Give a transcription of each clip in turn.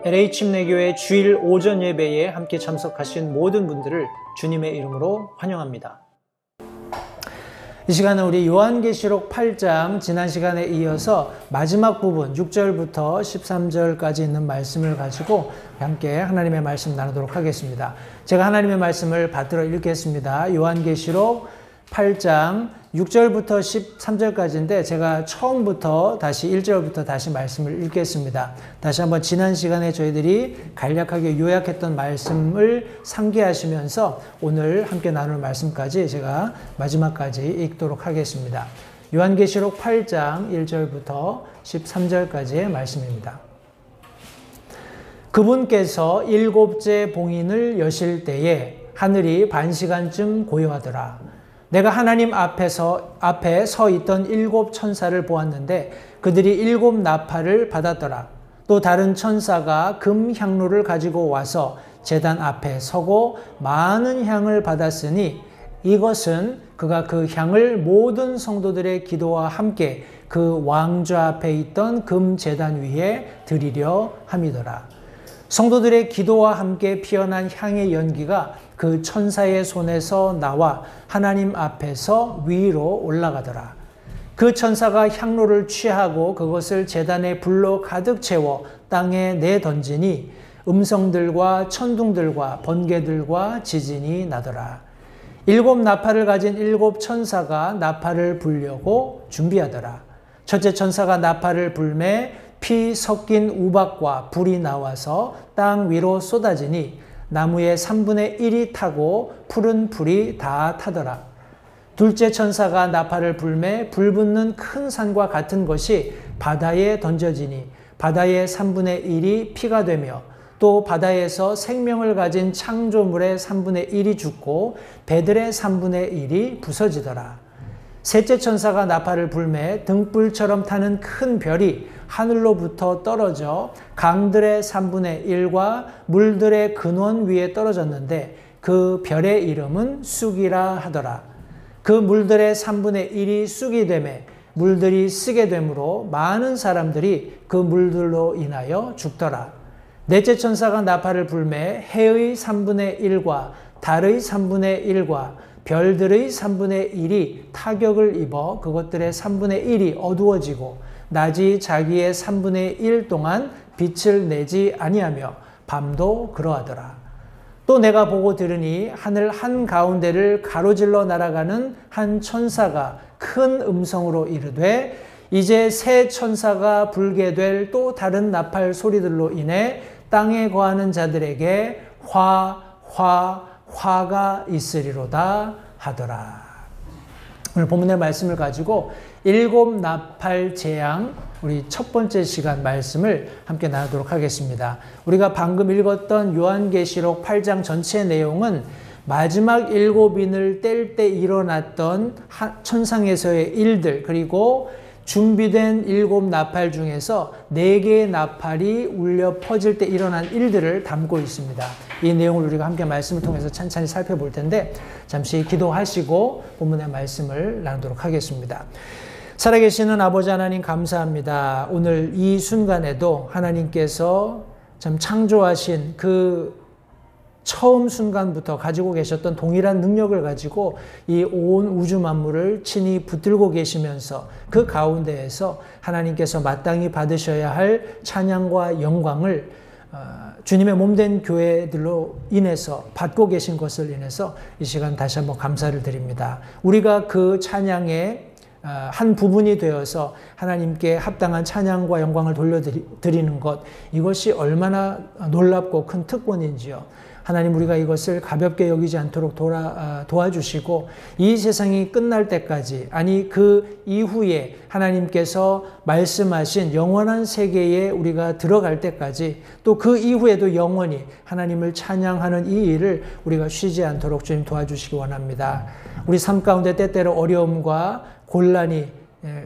LA 침례교회 주일 오전 예배에 함께 참석하신 모든 분들을 주님의 이름으로 환영합니다. 이 시간은 우리 요한계시록 8장 지난 시간에 이어서 마지막 부분 6절부터 13절까지 있는 말씀을 가지고 함께 하나님의 말씀 나누도록 하겠습니다. 제가 하나님의 말씀을 받들어 읽겠습니다. 요한계시록 8장 6절부터 13절까지인데 제가 처음부터 다시 1절부터 다시 말씀을 읽겠습니다. 다시 한번 지난 시간에 저희들이 간략하게 요약했던 말씀을 상기하시면서 오늘 함께 나눌 말씀까지 제가 마지막까지 읽도록 하겠습니다. 요한계시록 8장 1절부터 13절까지의 말씀입니다. 그분께서 일곱째 봉인을 여실 때에 하늘이 반시간쯤 고요하더라. 내가 하나님 앞에 서 있던 일곱 천사를 보았는데 그들이 일곱 나팔을 받았더라. 또 다른 천사가 금 향로를 가지고 와서 제단 앞에 서고 많은 향을 받았으니 이것은 그가 그 향을 모든 성도들의 기도와 함께 그 왕좌 앞에 있던 금 제단 위에 드리려 함이더라. 성도들의 기도와 함께 피어난 향의 연기가 그 천사의 손에서 나와 하나님 앞에서 위로 올라가더라. 그 천사가 향로를 취하고 그것을 제단의 불로 가득 채워 땅에 내던지니 음성들과 천둥들과 번개들과 지진이 나더라. 일곱 나팔을 가진 일곱 천사가 나팔을 불려고 준비하더라. 첫째 천사가 나팔을 불매 피 섞인 우박과 불이 나와서 땅 위로 쏟아지니 나무의 3분의 1이 타고 푸른 풀이 다 타더라. 둘째 천사가 나팔을 불매 불 붙는 큰 산과 같은 것이 바다에 던져지니 바다의 3분의 1이 피가 되며 또 바다에서 생명을 가진 창조물의 3분의 1이 죽고 배들의 3분의 1이 부서지더라. 셋째 천사가 나팔을 불매 등불처럼 타는 큰 별이 하늘로부터 떨어져 강들의 3분의 1과 물들의 근원 위에 떨어졌는데 그 별의 이름은 쑥이라 하더라. 그 물들의 3분의 1이 쑥이 되매 물들이 쓰게 되므로 많은 사람들이 그 물들로 인하여 죽더라. 넷째 천사가 나팔을 불매 해의 3분의 1과 달의 3분의 1과 별들의 3분의 1이 타격을 입어 그것들의 3분의 1이 어두워지고 낮이 자기의 3분의 1 동안 빛을 내지 아니하며 밤도 그러하더라. 또 내가 보고 들으니 하늘 한가운데를 가로질러 날아가는 한 천사가 큰 음성으로 이르되 이제 새 천사가 불게 될 또 다른 나팔 소리들로 인해 땅에 거하는 자들에게 화가 있으리로다 하더라. 오늘 본문의 말씀을 가지고 일곱 나팔 재앙 우리 첫 번째 시간 말씀을 함께 나누도록 하겠습니다. 우리가 방금 읽었던 요한계시록 8장 전체 내용은 마지막 일곱 인을 뗄 때 일어났던 천상에서의 일들 그리고 준비된 일곱 나팔 중에서 4개의 나팔이 울려 퍼질 때 일어난 일들을 담고 있습니다. 이 내용을 우리가 함께 말씀을 통해서 찬찬히 살펴볼 텐데 잠시 기도하시고 본문의 말씀을 나누도록 하겠습니다. 살아계시는 아버지 하나님 감사합니다. 오늘 이 순간에도 하나님께서 참 창조하신 그 처음 순간부터 가지고 계셨던 동일한 능력을 가지고 이 온 우주 만물을 친히 붙들고 계시면서 그 가운데에서 하나님께서 마땅히 받으셔야 할 찬양과 영광을 주님의 몸된 교회들로 인해서 받고 계신 것을 인해서 이 시간 다시 한번 감사를 드립니다. 우리가 그 찬양의 한 부분이 되어서 하나님께 합당한 찬양과 영광을 돌려드리는 것 이것이 얼마나 놀랍고 큰 특권인지요. 하나님 우리가 이것을 가볍게 여기지 않도록 도와주시고 이 세상이 끝날 때까지 아니 그 이후에 하나님께서 말씀하신 영원한 세계에 우리가 들어갈 때까지 또 그 이후에도 영원히 하나님을 찬양하는 이 일을 우리가 쉬지 않도록 주님 도와주시기 원합니다. 우리 삶 가운데 때때로 어려움과 곤란이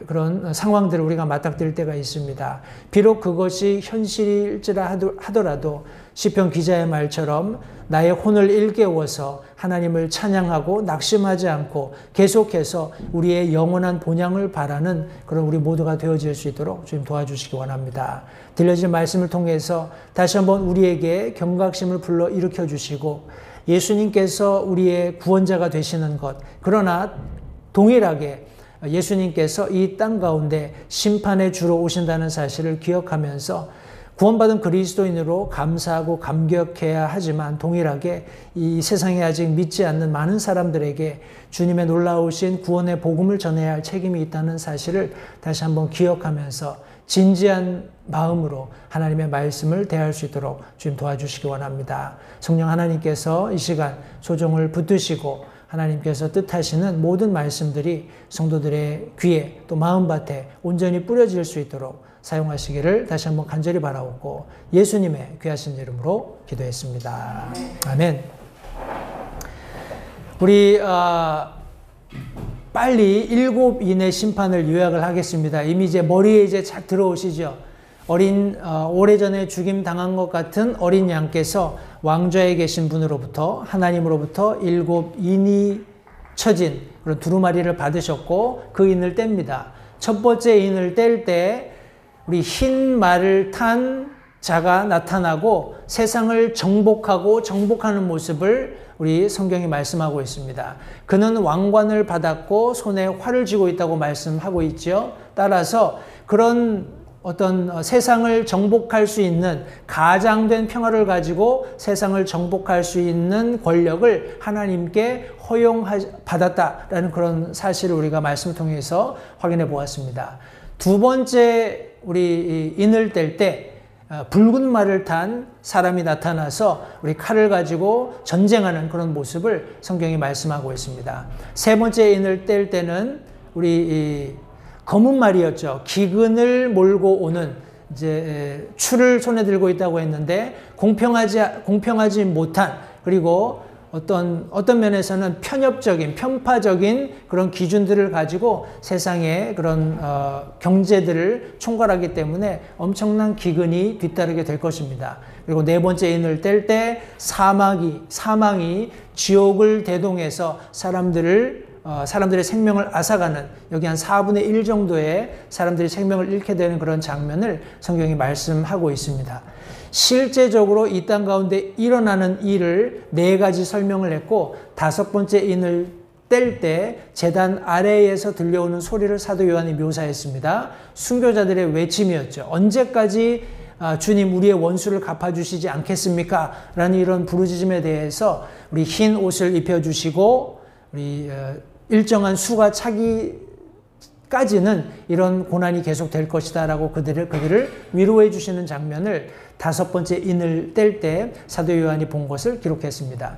그런 상황들을 우리가 맞닥뜨릴 때가 있습니다. 비록 그것이 현실일지라 하더라도 시편 기자의 말처럼 나의 혼을 일깨워서 하나님을 찬양하고 낙심하지 않고 계속해서 우리의 영원한 본향을 바라는 그런 우리 모두가 되어질 수 있도록 주님 도와주시기 원합니다. 들려진 말씀을 통해서 다시 한번 우리에게 경각심을 불러 일으켜 주시고 예수님께서 우리의 구원자가 되시는 것, 그러나 동일하게 예수님께서 이 땅 가운데 심판의 주로 오신다는 사실을 기억하면서 구원받은 그리스도인으로 감사하고 감격해야 하지만 동일하게 이 세상에 아직 믿지 않는 많은 사람들에게 주님의 놀라우신 구원의 복음을 전해야 할 책임이 있다는 사실을 다시 한번 기억하면서 진지한 마음으로 하나님의 말씀을 대할 수 있도록 주님 도와주시기 원합니다. 성령 하나님께서 이 시간 소정을 붙드시고 하나님께서 뜻하시는 모든 말씀들이 성도들의 귀에 또 마음밭에 온전히 뿌려질 수 있도록 사용하시기를 다시 한번 간절히 바라옵고 예수님의 귀하신 이름으로 기도했습니다. 아멘. 우리 빨리 7인의 심판을 요약을 하겠습니다. 이미 이제 머리에 이제 착 들어오시죠. 오래전에 죽임 당한 것 같은 어린 양께서 왕좌에 계신 분으로부터 하나님으로부터 7인이 쳐진 그런 두루마리를 받으셨고 그 인을 뗍니다. 첫 번째 인을 뗄 때 우리 흰 말을 탄 자가 나타나고 세상을 정복하는 모습을 우리 성경이 말씀하고 있습니다. 그는 왕관을 받았고 손에 활을 쥐고 있다고 말씀하고 있죠. 따라서 그런 어떤 세상을 정복할 수 있는 가장된 평화를 가지고 세상을 정복할 수 있는 권력을 하나님께 받았다라는 그런 사실을 우리가 말씀을 통해서 확인해 보았습니다. 두 번째 우리 인을 뗄 때 붉은 말을 탄 사람이 나타나서 우리 칼을 가지고 전쟁하는 그런 모습을 성경이 말씀하고 있습니다. 세 번째 인을 뗄 때는 우리 검은 말이었죠. 기근을 몰고 오는 이제 추를 손에 들고 있다고 했는데 공평하지 못한 그리고 어떤 면에서는 편파적인 그런 기준들을 가지고 세상의 그런 경제들을 총괄하기 때문에 엄청난 기근이 뒤따르게 될 것입니다. 그리고 네 번째 인을 뗄 때 사망이 지옥을 대동해서 사람들의 생명을 앗아가는 여기 한 4분의 1 정도의 사람들이 생명을 잃게 되는 그런 장면을 성경이 말씀하고 있습니다. 실제적으로 이 땅 가운데 일어나는 일을 4가지 설명을 했고 5번째 인을 뗄 때 제단 아래에서 들려오는 소리를 사도 요한이 묘사했습니다. 순교자들의 외침이었죠. 언제까지 주님 우리의 원수를 갚아주시지 않겠습니까? 라는 이런 부르짖음에 대해서 우리 흰 옷을 입혀주시고 우리 일정한 수가 차기까지는 이런 고난이 계속될 것이다 라고 그들을 위로해 주시는 장면을 5번째 인을 뗄 때 사도 요한이 본 것을 기록했습니다.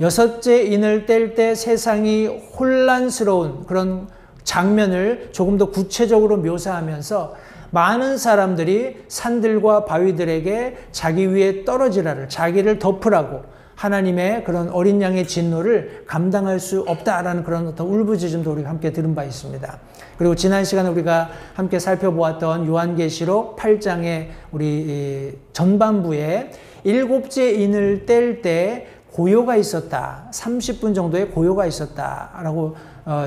6째 인을 뗄 때 세상이 혼란스러운 그런 장면을 조금 더 구체적으로 묘사하면서 많은 사람들이 산들과 바위들에게 자기 위에 떨어지라를 자기를 덮으라고 하나님의 그런 어린 양의 진노를 감당할 수 없다라는 그런 어떤 울부짖음도 우리가 함께 들은 바 있습니다. 그리고 지난 시간에 우리가 함께 살펴보았던 요한계시록 8장의 우리 전반부에 7째 인을 뗄 때 고요가 있었다. 30분 정도의 고요가 있었다라고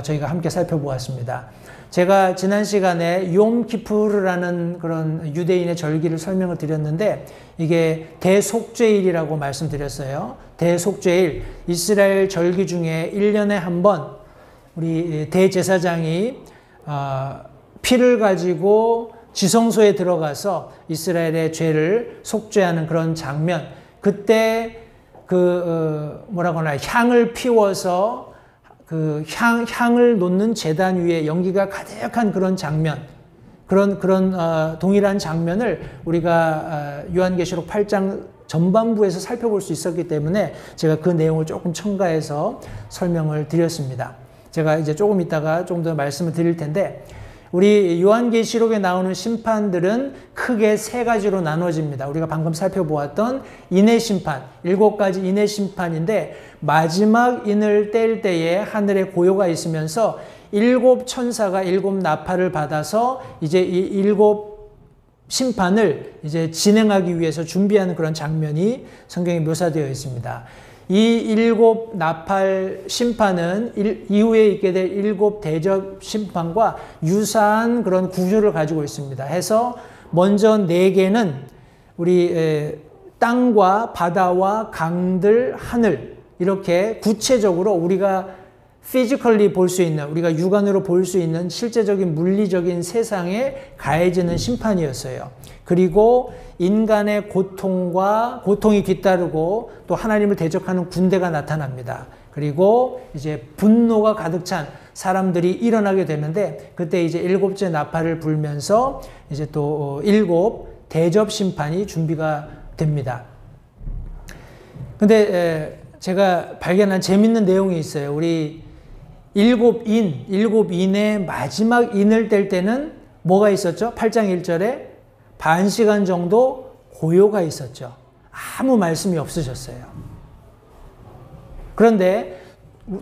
저희가 함께 살펴보았습니다. 제가 지난 시간에 욤키푸르라는 그런 유대인의 절기를 설명을 드렸는데 이게 대속죄일이라고 말씀드렸어요. 대속죄일, 이스라엘 절기 중에 1년에 한 번 우리 대제사장이 피를 가지고 지성소에 들어가서 이스라엘의 죄를 속죄하는 그런 장면, 그때 향을 피워서 향을 놓는 제단 위에 연기가 가득한 그런 장면, 그런 동일한 장면을 우리가 요한계시록 8장 전반부에서 살펴볼 수 있었기 때문에 제가 그 내용을 조금 첨가해서 설명을 드렸습니다. 제가 이제 조금 있다가 좀 더 말씀을 드릴 텐데, 우리 요한계시록에 나오는 심판들은 크게 3가지로 나눠집니다. 우리가 방금 살펴보았던 인의 심판, 7가지 인의 심판인데 마지막 인을 뗄 때에 하늘에 고요가 있으면서 일곱 천사가 일곱 나팔을 받아서 이제 이 일곱 심판을 이제 진행하기 위해서 준비하는 그런 장면이 성경에 묘사되어 있습니다. 이 일곱 나팔 심판은 이후에 있게 될 일곱 대접 심판과 유사한 그런 구조를 가지고 있습니다. 해서 먼저 네 개는 우리 땅과 바다와 강들, 하늘 이렇게 구체적으로 우리가 피지컬리 볼 수 있는, 우리가 육안으로 볼 수 있는 실제적인 물리적인 세상에 가해지는 심판이었어요. 그리고 인간의 고통이 뒤따르고 또 하나님을 대적하는 군대가 나타납니다. 그리고 이제 분노가 가득 찬 사람들이 일어나게 되는데 그때 이제 일곱째 나팔을 불면서 이제 또 일곱 대접 심판이 준비가 됩니다. 근데 제가 발견한 재밌는 내용이 있어요. 우리 일곱 인의 마지막 인을 뗄 때는 뭐가 있었죠? 8장 1절에 반 시간 정도 고요가 있었죠. 아무 말씀이 없으셨어요. 그런데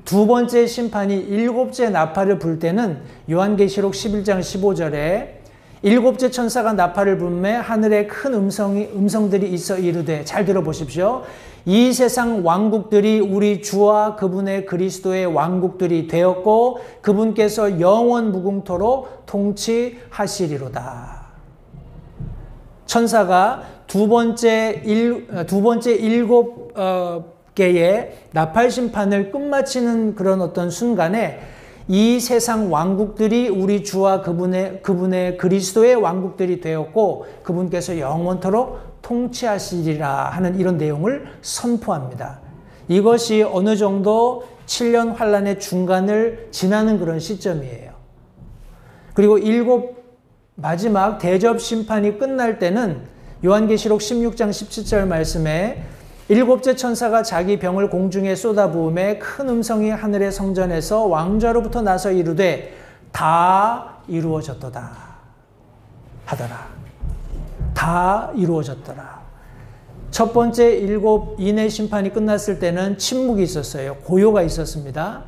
두 번째 심판이 일곱째 나팔을 불 때는 요한계시록 11장 15절에 일곱째 천사가 나팔을 불매 하늘에 큰 음성들이 있어 이르되, 잘 들어보십시오. 이 세상 왕국들이 우리 주와 그분의 그리스도의 왕국들이 되었고 그분께서 영원 무궁토록 통치하시리로다. 천사가 두 번째 일곱 개의 나팔 심판을 끝마치는 그런 어떤 순간에 이 세상 왕국들이 우리 주와 그분의 그리스도의 왕국들이 되었고 그분께서 영원토록 통치하시리라 하는 이런 내용을 선포합니다. 이것이 어느 정도 7년 환란의 중간을 지나는 그런 시점이에요. 그리고 마지막 대접 심판이 끝날 때는 요한계시록 16장 17절 말씀에 일곱째 천사가 자기 병을 공중에 쏟아부음에 큰 음성이 하늘의 성전에서 왕좌로부터 나서 이르되 다 이루어졌도다 하더라. 다 이루어졌더라. 첫 번째 일곱 인의 심판이 끝났을 때는 침묵이 있었어요. 고요가 있었습니다.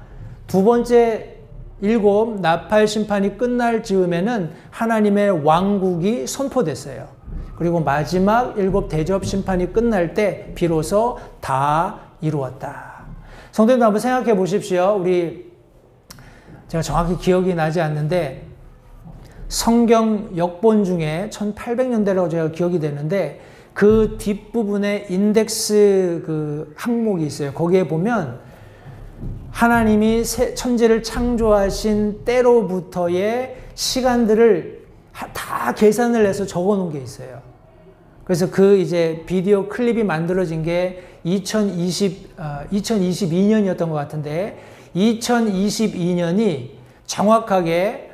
두 번째 일곱 나팔 심판이 끝날 즈음에는 하나님의 왕국이 선포됐어요. 그리고 마지막 일곱 대접 심판이 끝날 때 비로소 다 이루었다. 성도님도 한번 생각해 보십시오. 제가 정확히 기억이 나지 않는데 성경 역본 중에 1800년대라고 제가 기억이 되는데 그 뒷부분에 인덱스 그 항목이 있어요. 거기에 보면 하나님이 천지를 창조하신 때로부터의 시간들을 다 계산을 해서 적어 놓은 게 있어요. 그래서 이제 비디오 클립이 만들어진 게 2022년이었던 것 같은데 2022년이 정확하게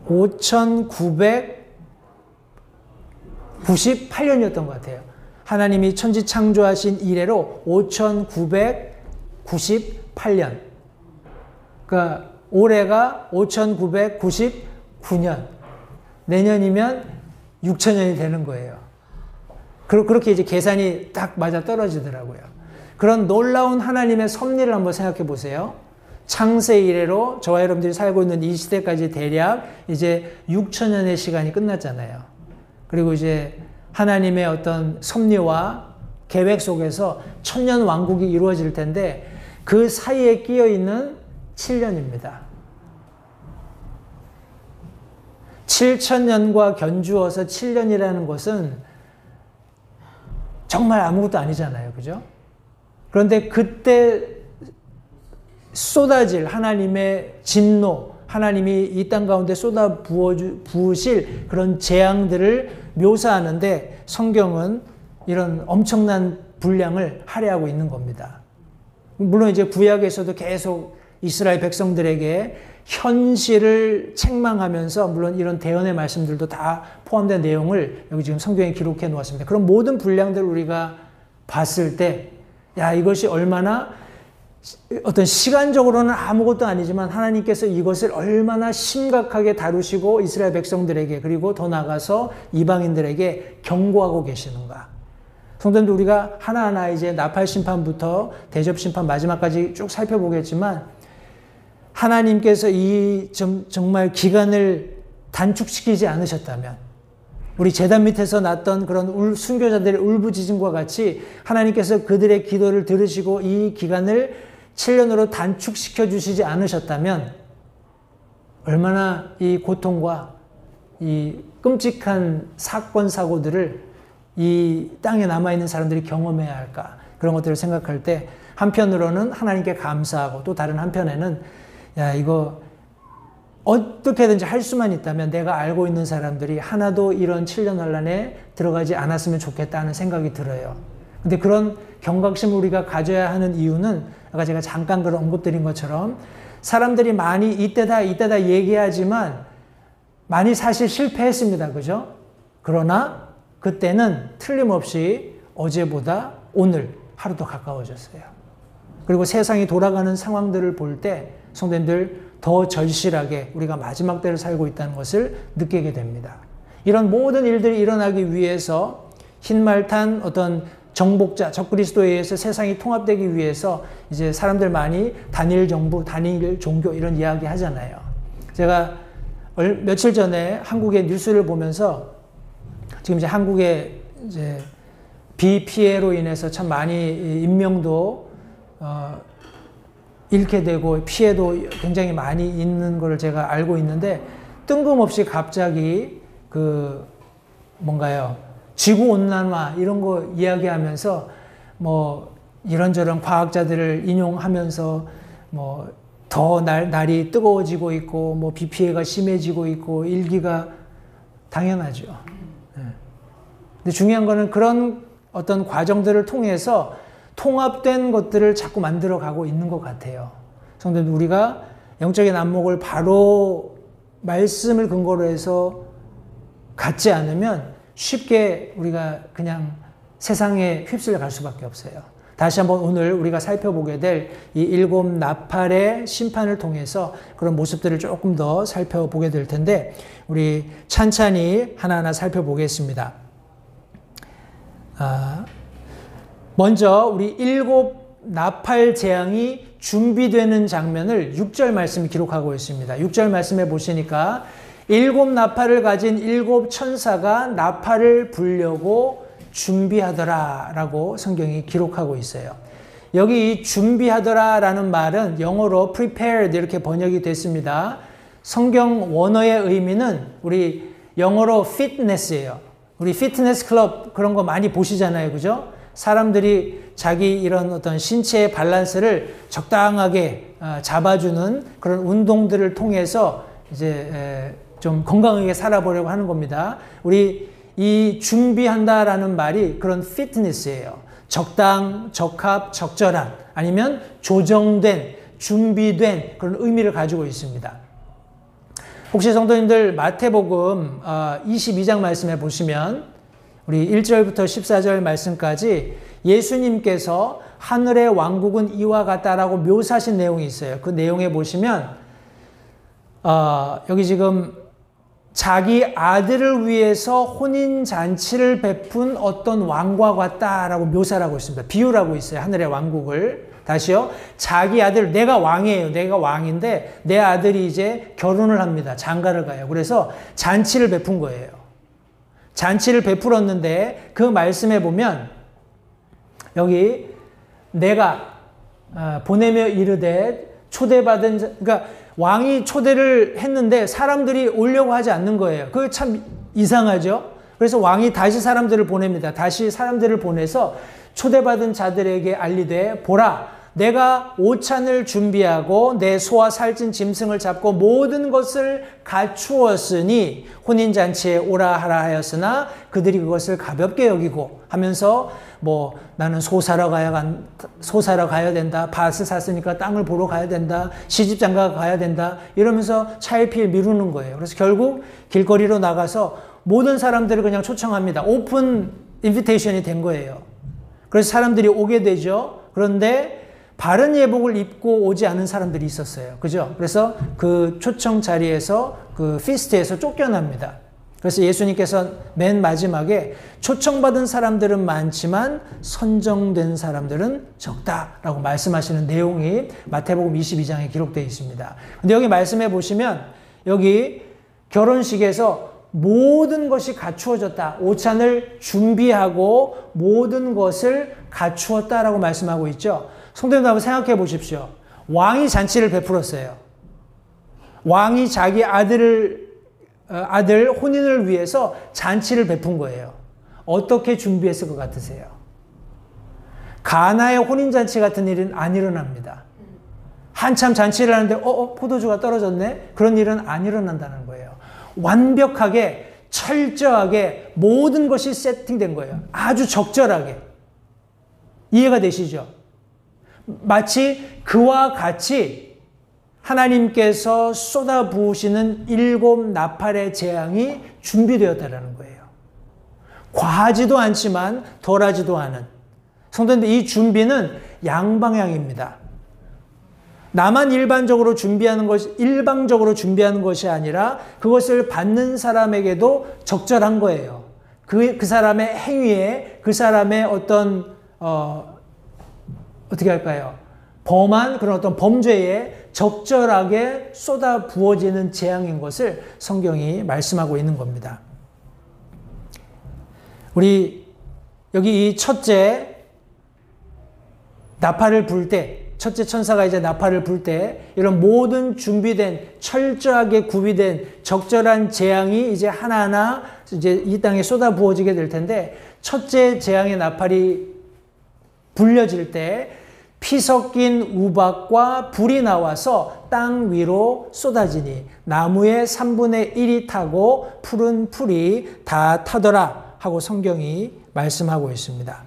5998년이었던 것 같아요. 하나님이 천지 창조하신 이래로 5998년. 그러니까 올해가 5999년. 내년이면 6000년이 되는 거예요. 그렇게 이제 계산이 딱 맞아 떨어지더라고요. 그런 놀라운 하나님의 섭리를 한번 생각해 보세요. 창세 이래로 저와 여러분들이 살고 있는 이 시대까지 대략 이제 6000년의 시간이 끝났잖아요. 그리고 이제 하나님의 어떤 섭리와 계획 속에서 천년 왕국이 이루어질 텐데 그 사이에 끼어 있는 7년입니다. 7000년과 견주어서 7년이라는 것은 정말 아무것도 아니잖아요. 그죠? 그런데 그때 쏟아질 하나님의 진노, 하나님이 이 땅 가운데 쏟아 부으실 그런 재앙들을 묘사하는데 성경은 이런 엄청난 분량을 할애하고 있는 겁니다. 물론 이제 구약에서도 계속 이스라엘 백성들에게 현실을 책망하면서 물론 이런 대언의 말씀들도 다 포함된 내용을 여기 지금 성경에 기록해 놓았습니다. 그런 모든 분량들을 우리가 봤을 때, 야, 이것이 얼마나 어떤 시간적으로는 아무것도 아니지만 하나님께서 이것을 얼마나 심각하게 다루시고 이스라엘 백성들에게 그리고 더 나아가서 이방인들에게 경고하고 계시는가. 성도님들, 우리가 하나하나 이제 나팔 심판부터 대접 심판 마지막까지 쭉 살펴보겠지만, 하나님께서 이 정말 기간을 단축시키지 않으셨다면, 우리 제단 밑에서 났던 그런 순교자들의 울부짖음과 같이 하나님께서 그들의 기도를 들으시고 이 기간을 7년으로 단축시켜 주시지 않으셨다면 얼마나 이 고통과 이 끔찍한 사건 사고들을 이 땅에 남아있는 사람들이 경험해야 할까, 그런 것들을 생각할 때 한편으로는 하나님께 감사하고, 또 다른 한편에는 야, 이거 어떻게든지 할 수만 있다면 내가 알고 있는 사람들이 하나도 이런 7년 환란에 들어가지 않았으면 좋겠다는 생각이 들어요. 근데 그런 경각심을 우리가 가져야 하는 이유는 아까 제가 잠깐 그런 언급드린 것처럼 사람들이 많이 이때다 얘기하지만 많이 사실 실패했습니다. 그죠? 그러나 그때는 틀림없이 어제보다 오늘 하루 더 가까워졌어요. 그리고 세상이 돌아가는 상황들을 볼 때 성도님들 더 절실하게 우리가 마지막 때를 살고 있다는 것을 느끼게 됩니다. 이런 모든 일들이 일어나기 위해서 흰말 탄 어떤 정복자, 적그리스도에 의해서 세상이 통합되기 위해서 이제 사람들 많이 단일 정부, 단일 종교 이런 이야기 하잖아요. 제가 며칠 전에 한국의 뉴스를 보면서 지금 이제 한국의 이제 비 피해로 인해서 참 많이 인명도 잃게 되고 피해도 굉장히 많이 있는 걸 제가 알고 있는데, 뜬금없이 갑자기 그 뭔가요, 지구온난화 이런 거 이야기하면서 뭐 이런저런 과학자들을 인용하면서 뭐 더 날이 뜨거워지고 있고 뭐 비 피해가 심해지고 있고 일기가 당연하죠. 근데 중요한 거는 그런 어떤 과정들을 통해서 통합된 것들을 자꾸 만들어 가고 있는 것 같아요. 성도들, 우리가 영적인 안목을 바로 말씀을 근거로 해서 갖지 않으면 쉽게 우리가 그냥 세상에 휩쓸려 갈 수밖에 없어요. 다시 한번 오늘 우리가 살펴보게 될 이 7 나팔의 심판을 통해서 그런 모습들을 조금 더 살펴보게 될 텐데, 우리 찬찬히 하나하나 살펴보겠습니다. 먼저 우리 7 나팔 재앙이 준비되는 장면을 6절 말씀이 기록하고 있습니다. 6절 말씀에 보시니까 7 나팔을 가진 7 천사가 나팔을 불려고 준비하더라 라고 성경이 기록하고 있어요. 여기 이 준비하더라 라는 말은 영어로 prepared 이렇게 번역이 됐습니다. 성경 원어의 의미는 우리 영어로 fitness예요. 우리 피트니스 클럽 그런 거 많이 보시잖아요. 그죠? 사람들이 자기 이런 어떤 신체의 밸런스를 적당하게 잡아주는 그런 운동들을 통해서 이제 좀 건강하게 살아보려고 하는 겁니다. 우리 이 준비한다라는 말이 그런 피트니스예요. 적당, 적합, 적절한, 아니면 조정된, 준비된 그런 의미를 가지고 있습니다. 혹시 성도님들 마태복음 22장 말씀에 보시면 우리 1절부터 14절 말씀까지 예수님께서 하늘의 왕국은 이와 같다라고 묘사하신 내용이 있어요. 그 내용에 보시면 여기 지금 자기 아들을 위해서 혼인잔치를 베푼 어떤 왕과 같다라고 묘사를 하고 있습니다. 비유를 하고 있어요. 하늘의 왕국을. 다시요. 자기 아들, 내가 왕이에요. 내가 왕인데 내 아들이 이제 결혼을 합니다. 장가를 가요. 그래서 잔치를 베푼 거예요. 잔치를 베풀었는데 그 말씀에 보면 여기 내가 보내며 이르되 초대받은 그러니까 왕이 초대를 했는데 사람들이 오려고 하지 않는 거예요. 그게 참 이상하죠. 그래서 왕이 다시 사람들을 보냅니다. 다시 사람들을 보내서 초대받은 자들에게 알리되 보라 내가 오찬을 준비하고 내 소와 살찐 짐승을 잡고 모든 것을 갖추었으니 혼인잔치에 오라 하라 하였으나 그들이 그것을 가볍게 여기고 하면서 뭐 나는 소 사러 가야 된다. 밭을 샀으니까 땅을 보러 가야 된다. 시집장가 가야 된다. 이러면서 차일피일 미루는 거예요. 그래서 결국 길거리로 나가서 모든 사람들을 그냥 초청합니다. 오픈 인비테이션이 된 거예요. 그래서 사람들이 오게 되죠. 그런데 바른 예복을 입고 오지 않은 사람들이 있었어요. 그죠? 그래서 그 초청 자리에서 그 피스트에서 쫓겨납니다. 그래서 예수님께서 맨 마지막에 초청받은 사람들은 많지만 선정된 사람들은 적다라고 말씀하시는 내용이 마태복음 22장에 기록되어 있습니다. 근데 여기 말씀해 보시면 여기 결혼식에서 모든 것이 갖추어졌다. 오찬을 준비하고 모든 것을 갖추었다라고 말씀하고 있죠. 성도님들 한번 생각해 보십시오. 왕이 잔치를 베풀었어요. 왕이 자기 아들 혼인을 위해서 잔치를 베푼 거예요. 어떻게 준비했을 것 같으세요? 가나의 혼인잔치 같은 일은 안 일어납니다. 한참 잔치를 하는데 포도주가 떨어졌네? 그런 일은 안 일어난다는 거예요. 완벽하게 철저하게 모든 것이 세팅된 거예요. 아주 적절하게. 이해가 되시죠? 마치 그와 같이 하나님께서 쏟아부으시는 7 나팔의 재앙이 준비되었다는 거예요. 과하지도 않지만 덜하지도 않은. 성도님들, 이 준비는 양방향입니다. 나만 일방적으로 준비하는 것이 아니라 그것을 받는 사람에게도 적절한 거예요. 그 사람의 행위에, 그 사람의 어떤 어떻게 할까요? 범한 그런 어떤 범죄에 적절하게 쏟아 부어지는 재앙인 것을 성경이 말씀하고 있는 겁니다. 우리 여기 이 첫째 나팔을 불 때, 첫째 천사가 이제 나팔을 불 때 이런 모든 준비된 철저하게 구비된 적절한 재앙이 이제 하나하나 이제 이 땅에 쏟아 부어지게 될 텐데, 첫째 재앙의 나팔이 불려질 때 피 섞인 우박과 불이 나와서 땅 위로 쏟아지니 나무의 3분의 1이 타고 푸른 풀이 다 타더라 하고 성경이 말씀하고 있습니다.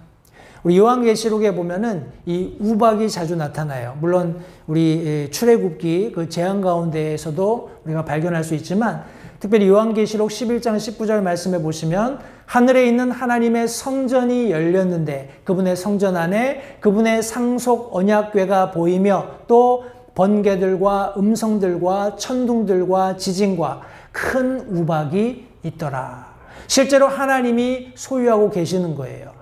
우리 요한계시록에 보면은 이 우박이 자주 나타나요. 물론 우리 출애굽기 그 재앙 가운데에서도 우리가 발견할 수 있지만, 특별히 요한계시록 11장 19절 말씀해 보시면 하늘에 있는 하나님의 성전이 열렸는데 그분의 성전 안에 그분의 상속 언약궤가 보이며 또 번개들과 음성들과 천둥들과 지진과 큰 우박이 있더라. 실제로 하나님이 소유하고 계시는 거예요.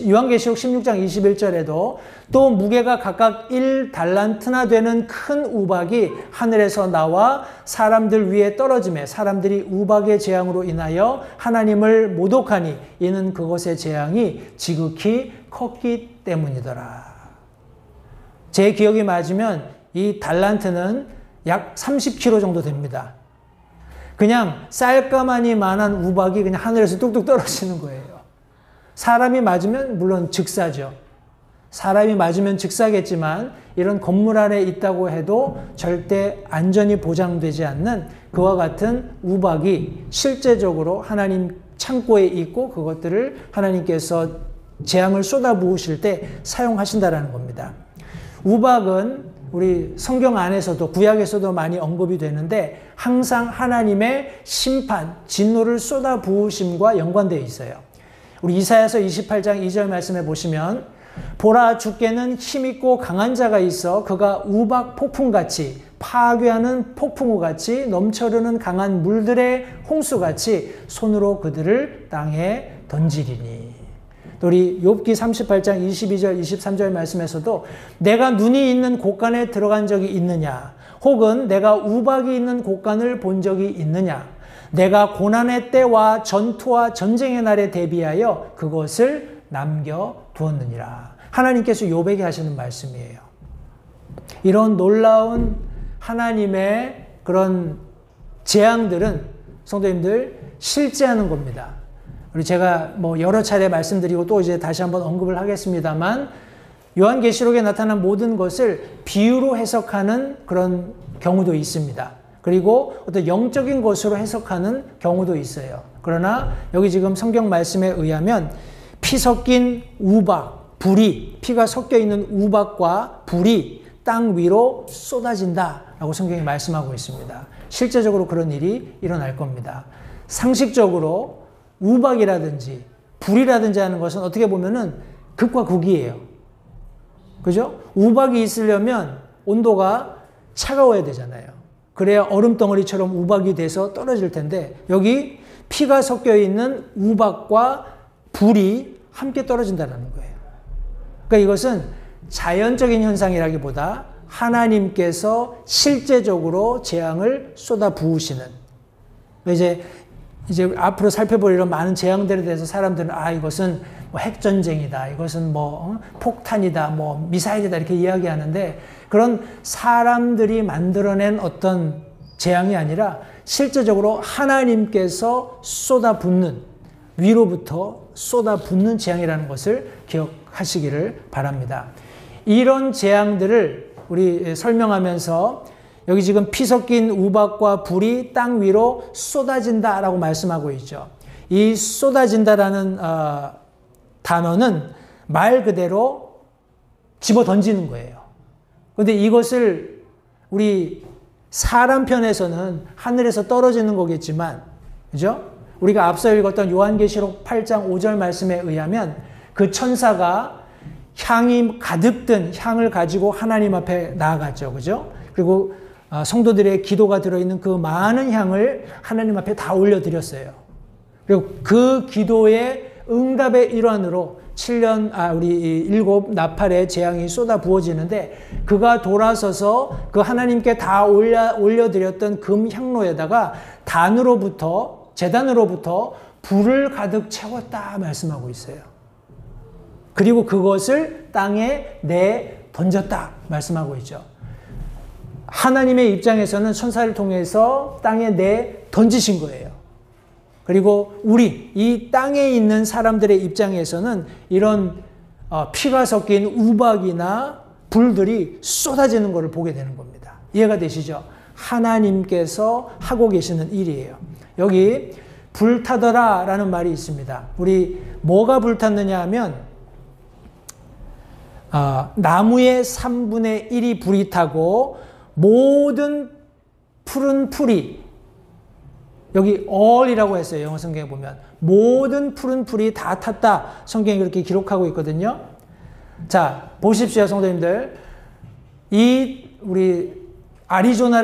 요한계시록 16장 21절에도 또 무게가 각각 1달란트나 되는 큰 우박이 하늘에서 나와 사람들 위에 떨어지매 사람들이 우박의 재앙으로 인하여 하나님을 모독하니 이는 그것의 재앙이 지극히 컸기 때문이더라. 제 기억이 맞으면 이 달란트는 약 30kg 정도 됩니다. 그냥 쌀가마니만한 우박이 그냥 하늘에서 뚝뚝 떨어지는 거예요. 사람이 맞으면 물론 즉사죠. 사람이 맞으면 즉사겠지만 이런 건물 안에 있다고 해도 절대 안전이 보장되지 않는 그와 같은 우박이 실제적으로 하나님 창고에 있고 그것들을 하나님께서 재앙을 쏟아부으실 때 사용하신다라는 겁니다. 우박은 우리 성경 안에서도 구약에서도 많이 언급이 되는데 항상 하나님의 심판, 진노를 쏟아부으심과 연관되어 있어요. 우리 이사야서 28장 2절 말씀해 보시면 보라, 주께는 힘있고 강한 자가 있어 그가 우박 폭풍같이 파괴하는 폭풍우같이 넘쳐르는 강한 물들의 홍수같이 손으로 그들을 땅에 던지리니. 또 우리 욥기 38장 22절 23절 말씀에서도 내가 눈이 있는 곳간에 들어간 적이 있느냐, 혹은 내가 우박이 있는 곳간을 본 적이 있느냐, 내가 고난의 때와 전투와 전쟁의 날에 대비하여 그것을 남겨두었느니라. 하나님께서 욥에게 하시는 말씀이에요. 이런 놀라운 하나님의 그런 재앙들은 성도님들 실제하는 겁니다. 우리 제가 여러 차례 말씀드리고 또 이제 다시 한번 언급을 하겠습니다만, 요한계시록에 나타난 모든 것을 비유로 해석하는 그런 경우도 있습니다. 그리고 어떤 영적인 것으로 해석하는 경우도 있어요. 그러나 여기 지금 성경 말씀에 의하면 피 섞인 우박, 불이, 피가 섞여 있는 우박과 불이 땅 위로 쏟아진다라고 성경이 말씀하고 있습니다. 실제적으로 그런 일이 일어날 겁니다. 상식적으로 우박이라든지 불이라든지 하는 것은 어떻게 보면은 극과 극이에요. 그죠? 우박이 있으려면 온도가 차가워야 되잖아요. 그래야 얼음덩어리처럼 우박이 돼서 떨어질 텐데 여기 피가 섞여 있는 우박과 불이 함께 떨어진다는 거예요. 그러니까 이것은 자연적인 현상이라기보다 하나님께서 실제적으로 재앙을 쏟아 부으시는, 이제 앞으로 살펴볼 이런 많은 재앙들에 대해서 사람들은 이것은 뭐 핵전쟁이다, 이것은 뭐 폭탄이다, 뭐 미사일이다 이렇게 이야기하는데 그런 사람들이 만들어낸 어떤 재앙이 아니라 실제적으로 하나님께서 쏟아붓는, 위로부터 쏟아붓는 재앙이라는 것을 기억하시기를 바랍니다. 이런 재앙들을 우리 설명하면서 여기 지금 피 섞인 우박과 불이 땅 위로 쏟아진다라고 말씀하고 있죠. 이 쏟아진다라는 단어는 말 그대로 집어 던지는 거예요. 그런데 이것을 우리 사람 편에서는 하늘에서 떨어지는 거겠지만, 그죠? 우리가 앞서 읽었던 요한계시록 8장 5절 말씀에 의하면 그 천사가 향이 가득 든 향을 가지고 하나님 앞에 나아갔죠. 그죠? 그리고 성도들의 기도가 들어있는 그 많은 향을 하나님 앞에 다 올려드렸어요. 그리고 그 기도의 응답의 일환으로 7년, 우리 7 나팔의 재앙이 쏟아 부어지는데 그가 돌아서서 그 하나님께 다 올려드렸던 금 향로에다가 제단으로부터 불을 가득 채웠다 말씀하고 있어요. 그리고 그것을 땅에 던졌다 말씀하고 있죠. 하나님의 입장에서는 천사를 통해서 땅에 던지신 거예요. 그리고 이 땅에 있는 사람들의 입장에서는 이런 피가 섞인 우박이나 불들이 쏟아지는 것을 보게 되는 겁니다. 이해가 되시죠? 하나님께서 하고 계시는 일이에요. 여기 불타더라 라는 말이 있습니다. 우리 뭐가 불탔느냐 하면 나무의 3분의 1이 불이 타고 모든 푸른 풀이, 여기 all이라고 했어요. 영어 성경에 보면 모든 푸른 풀이 다 탔다. 성경이 그렇게 기록하고 있거든요. 자, 보십시오, 성도님들. 우리 아리조나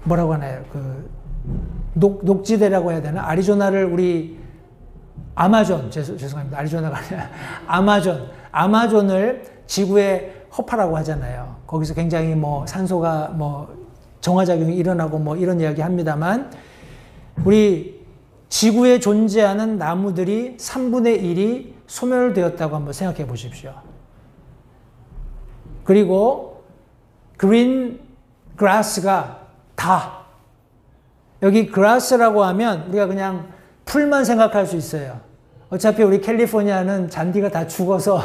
뭐라고 하나요? 녹지대라고 해야 되나? 아리조나를 우리 죄송합니다. 아리조나가 아니라 아마존을 지구의 허파라고 하잖아요. 거기서 굉장히 산소가 정화작용이 일어나고 이런 이야기 합니다만, 우리 지구에 존재하는 나무들이 3분의 1이 소멸되었다고 한번 생각해 보십시오. 그리고 그린 그라스가 여기 그라스라고 하면 우리가 그냥 풀만 생각할 수 있어요. 어차피 우리 캘리포니아는 잔디가 다 죽어서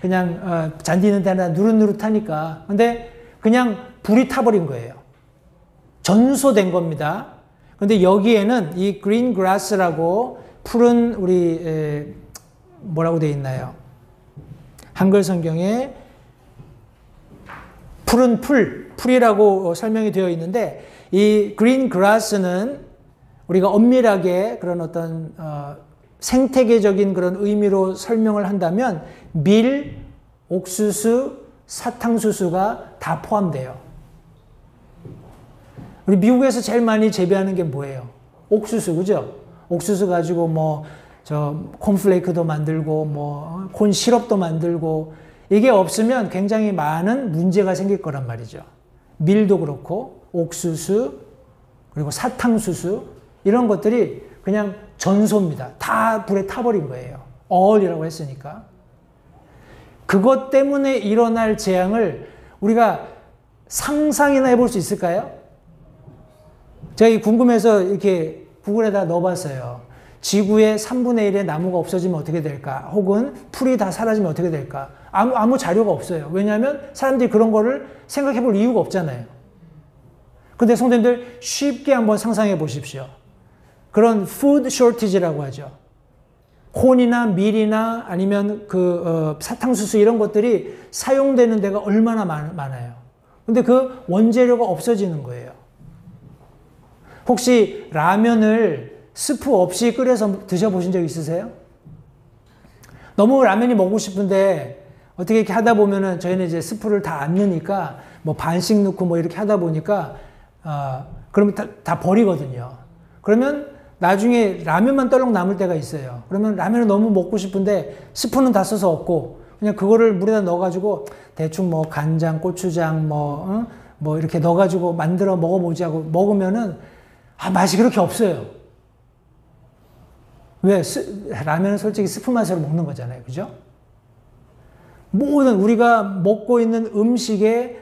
그냥 잔디 있는 데나 누릇누릇하니까. 근데 그냥 불이 타버린 거예요. 전소된 겁니다. 근데 여기에는 이 그린 그라스라고 푸른 우리 뭐라고 되어 있나요? 한글 성경에 푸른 풀이라고 설명이 되어 있는데, 이 그린 그라스는 우리가 엄밀하게 그런 어떤 생태계적인 그런 의미로 설명을 한다면 밀, 옥수수, 사탕수수가 다 포함돼요. 우리 미국에서 제일 많이 재배하는 게 뭐예요? 옥수수, 그죠? 옥수수 가지고 콘플레이크도 만들고 콘 시럽도 만들고, 이게 없으면 굉장히 많은 문제가 생길 거란 말이죠. 밀도 그렇고 옥수수 그리고 사탕수수 이런 것들이 그냥 전소입니다. 다 불에 타버린 거예요. all이라고 했으니까. 그것 때문에 일어날 재앙을 우리가 상상이나 해볼 수 있을까요? 제가 궁금해서 이렇게 구글에다 넣어봤어요. 지구의 3분의 1의 나무가 없어지면 어떻게 될까? 혹은 풀이 다 사라지면 어떻게 될까? 아무 자료가 없어요. 왜냐하면 사람들이 그런 거를 생각해 볼 이유가 없잖아요. 근데 성도님들 쉽게 한번 상상해 보십시오. 그런 food shortage라고 하죠. 콘이나 밀이나 아니면 사탕수수 이런 것들이 사용되는 데가 얼마나 많아요. 근데 그 원재료가 없어지는 거예요. 혹시 라면을 스프 없이 끓여서 드셔보신 적 있으세요? 너무 라면이 먹고 싶은데 어떻게 이렇게 하다 보면은 저희는 이제 스프를 다 안 넣으니까 뭐 반씩 넣고 뭐 이렇게 하다 보니까 그러면 다 버리거든요. 그러면 나중에 라면만 떨렁 남을 때가 있어요. 그러면 라면을 너무 먹고 싶은데 스프는 다 써서 없고 그냥 그거를 물에다 넣어가지고 대충 뭐 간장, 고추장 뭐 이렇게 넣어가지고 만들어 먹어보자고 먹으면은 맛이 그렇게 없어요. 왜? 라면은 솔직히 스프 맛으로 먹는 거잖아요. 그죠? 모든 우리가 먹고 있는 음식에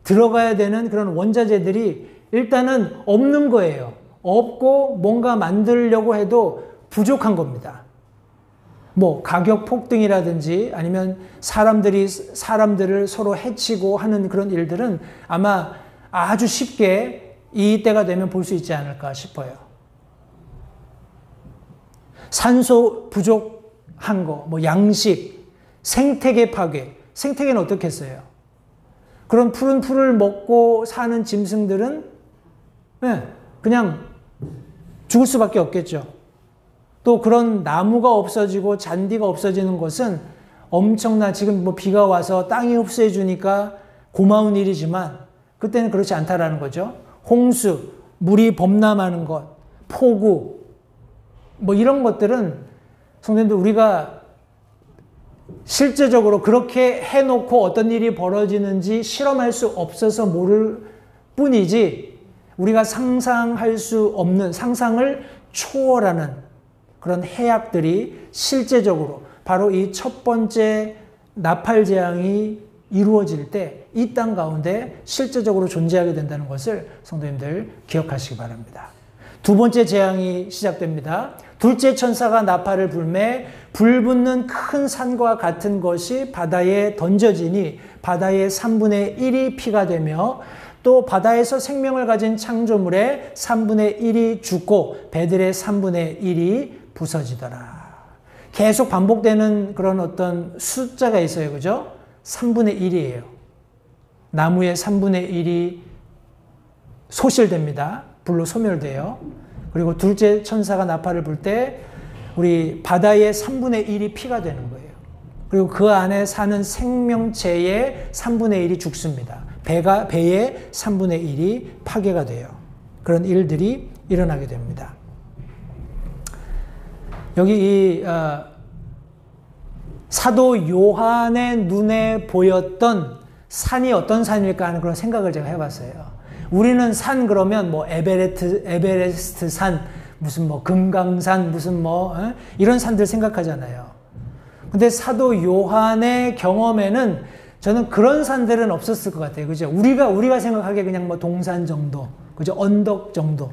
들어가야 되는 그런 원자재들이 일단은 없는 거예요. 없고 뭔가 만들려고 해도 부족한 겁니다. 뭐 가격 폭등이라든지 아니면 사람들을 서로 해치고 하는 그런 일들은 아마 아주 쉽게 이때가 되면 볼 수 있지 않을까 싶어요. 산소 부족한 거, 뭐 양식, 생태계 파괴. 생태계는 어떻게 했어요? 그런 푸른 풀을 먹고 사는 짐승들은 그냥 죽을 수밖에 없겠죠. 또 그런 나무가 없어지고 잔디가 없어지는 것은 지금 뭐 비가 와서 땅이 흡수해 주니까 고마운 일이지만 그때는 그렇지 않다라는 거죠. 홍수, 물이 범람하는 것, 폭우, 뭐 이런 것들은 성도님들 우리가 실제적으로 그렇게 해놓고 어떤 일이 벌어지는지 실험할 수 없어서 모를 뿐이지 우리가 상상할 수 없는 상상을 초월하는 그런 해악들이 실제적으로 바로 이 첫 번째 나팔 재앙이 이루어질 때 이 땅 가운데 실제적으로 존재하게 된다는 것을 성도님들 기억하시기 바랍니다. 두 번째 재앙이 시작됩니다. 둘째 천사가 나팔을 불매 불붙는 큰 산과 같은 것이 바다에 던져지니 바다의 3분의 1이 피가 되며 또 바다에서 생명을 가진 창조물의 3분의 1이 죽고 배들의 3분의 1이 부서지더라. 계속 반복되는 그런 어떤 숫자가 있어요. 그죠? 3분의 1이에요. 나무의 3분의 1이 소실됩니다. 불로 소멸돼요. 그리고 둘째 천사가 나팔을 불 때 우리 바다의 3분의 1이 피가 되는 거예요. 그리고 그 안에 사는 생명체의 3분의 1이 죽습니다. 배의 3분의 1이 파괴가 돼요. 그런 일들이 일어나게 됩니다. 여기 사도 요한의 눈에 보였던 산이 어떤 산일까 하는 그런 생각을 제가 해봤어요. 우리는 산 그러면 뭐 에베레스트 산, 무슨 뭐 금강산, 무슨 뭐 이런 산들 생각하잖아요. 근데 사도 요한의 경험에는 저는 그런 산들은 없었을 것 같아요. 그죠? 우리가 생각하기에 그냥 뭐 동산 정도, 그죠? 언덕 정도.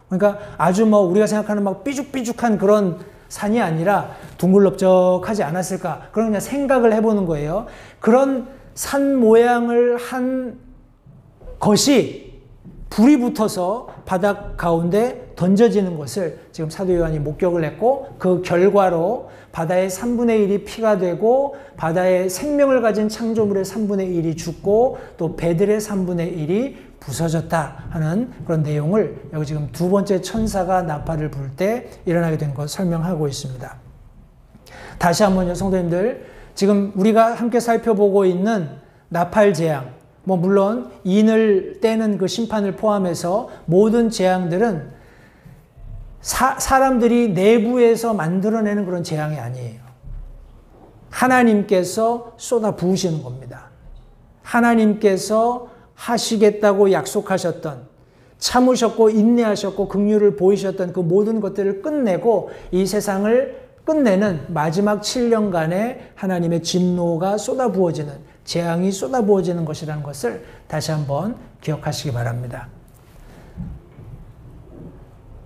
그러니까 아주 뭐 우리가 생각하는 막 삐죽삐죽한 그런 산이 아니라 둥글럽적하지 않았을까? 그런 그냥 생각을 해보는 거예요. 그런 산 모양을 한 것이 불이 붙어서 바닥 가운데 던져지는 것을 지금 사도 요한이 목격을 했고 그 결과로 바다의 3분의 1이 피가 되고 바다의 생명을 가진 창조물의 3분의 1이 죽고 또 배들의 3분의 1이 부서졌다 하는 그런 내용을 여기 지금 두 번째 천사가 나팔을 불 때 일어나게 된 것 설명하고 있습니다. 다시 한번요, 성도님들. 지금 우리가 함께 살펴보고 있는 나팔 재앙, 뭐 물론 인을 떼는 그 심판을 포함해서 모든 재앙들은 사람들이 내부에서 만들어내는 그런 재앙이 아니에요. 하나님께서 쏟아 부으시는 겁니다. 하나님께서 하시겠다고 약속하셨던, 참으셨고 인내하셨고 긍휼을 보이셨던 그 모든 것들을 끝내고 이 세상을 끝내는 마지막 7년간의 하나님의 진노가 쏟아부어지는, 재앙이 쏟아부어지는 것이라는 것을 다시 한번 기억하시기 바랍니다.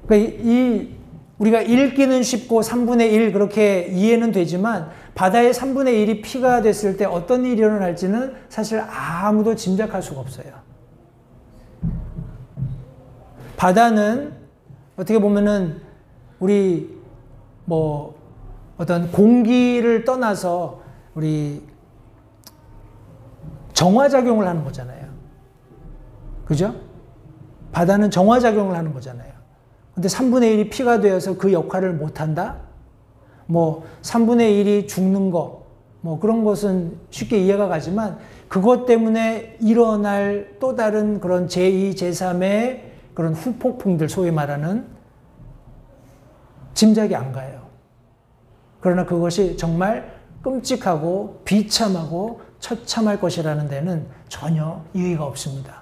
그러니까 우리가 읽기는 쉽고 3분의 1 그렇게 이해는 되지만 바다의 3분의 1이 피가 됐을 때 어떤 일이 일어날지는 사실 아무도 짐작할 수가 없어요. 바다는 어떻게 보면은 우리 뭐 어떤 공기를 떠나서 우리 정화작용을 하는 거잖아요. 그죠? 바다는 정화작용을 하는 거잖아요. 근데 3분의 1이 피가 되어서 그 역할을 못한다? 뭐 3분의 1이 죽는 거, 뭐 그런 것은 쉽게 이해가 가지만 그것 때문에 일어날 또 다른 그런 제2, 제3의 그런 후폭풍들, 소위 말하는 짐작이 안 가요. 그러나 그것이 정말 끔찍하고 비참하고 처참할 것이라는 데는 전혀 이의가 없습니다.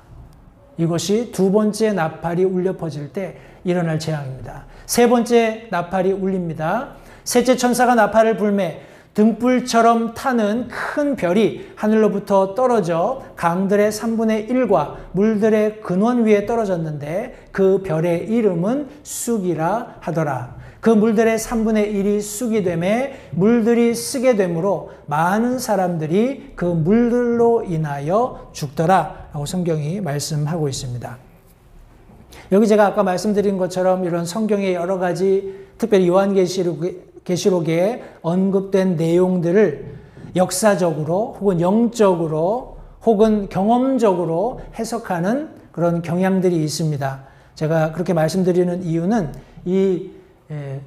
이것이 두 번째 나팔이 울려 퍼질 때 일어날 재앙입니다. 세 번째 나팔이 울립니다. 셋째 천사가 나팔을 불매 등불처럼 타는 큰 별이 하늘로부터 떨어져 강들의 3분의 1과 물들의 근원 위에 떨어졌는데 그 별의 이름은 쑥이라 하더라. 그 물들의 3분의 1이 쑥이 되매 물들이 쓰게 되므로 많은 사람들이 그 물들로 인하여 죽더라 라고 성경이 말씀하고 있습니다. 여기 제가 아까 말씀드린 것처럼 이런 성경의 여러 가지 특별히 요한계시록에 언급된 내용들을 역사적으로 혹은 영적으로 혹은 경험적으로 해석하는 그런 경향들이 있습니다. 제가 그렇게 말씀드리는 이유는 이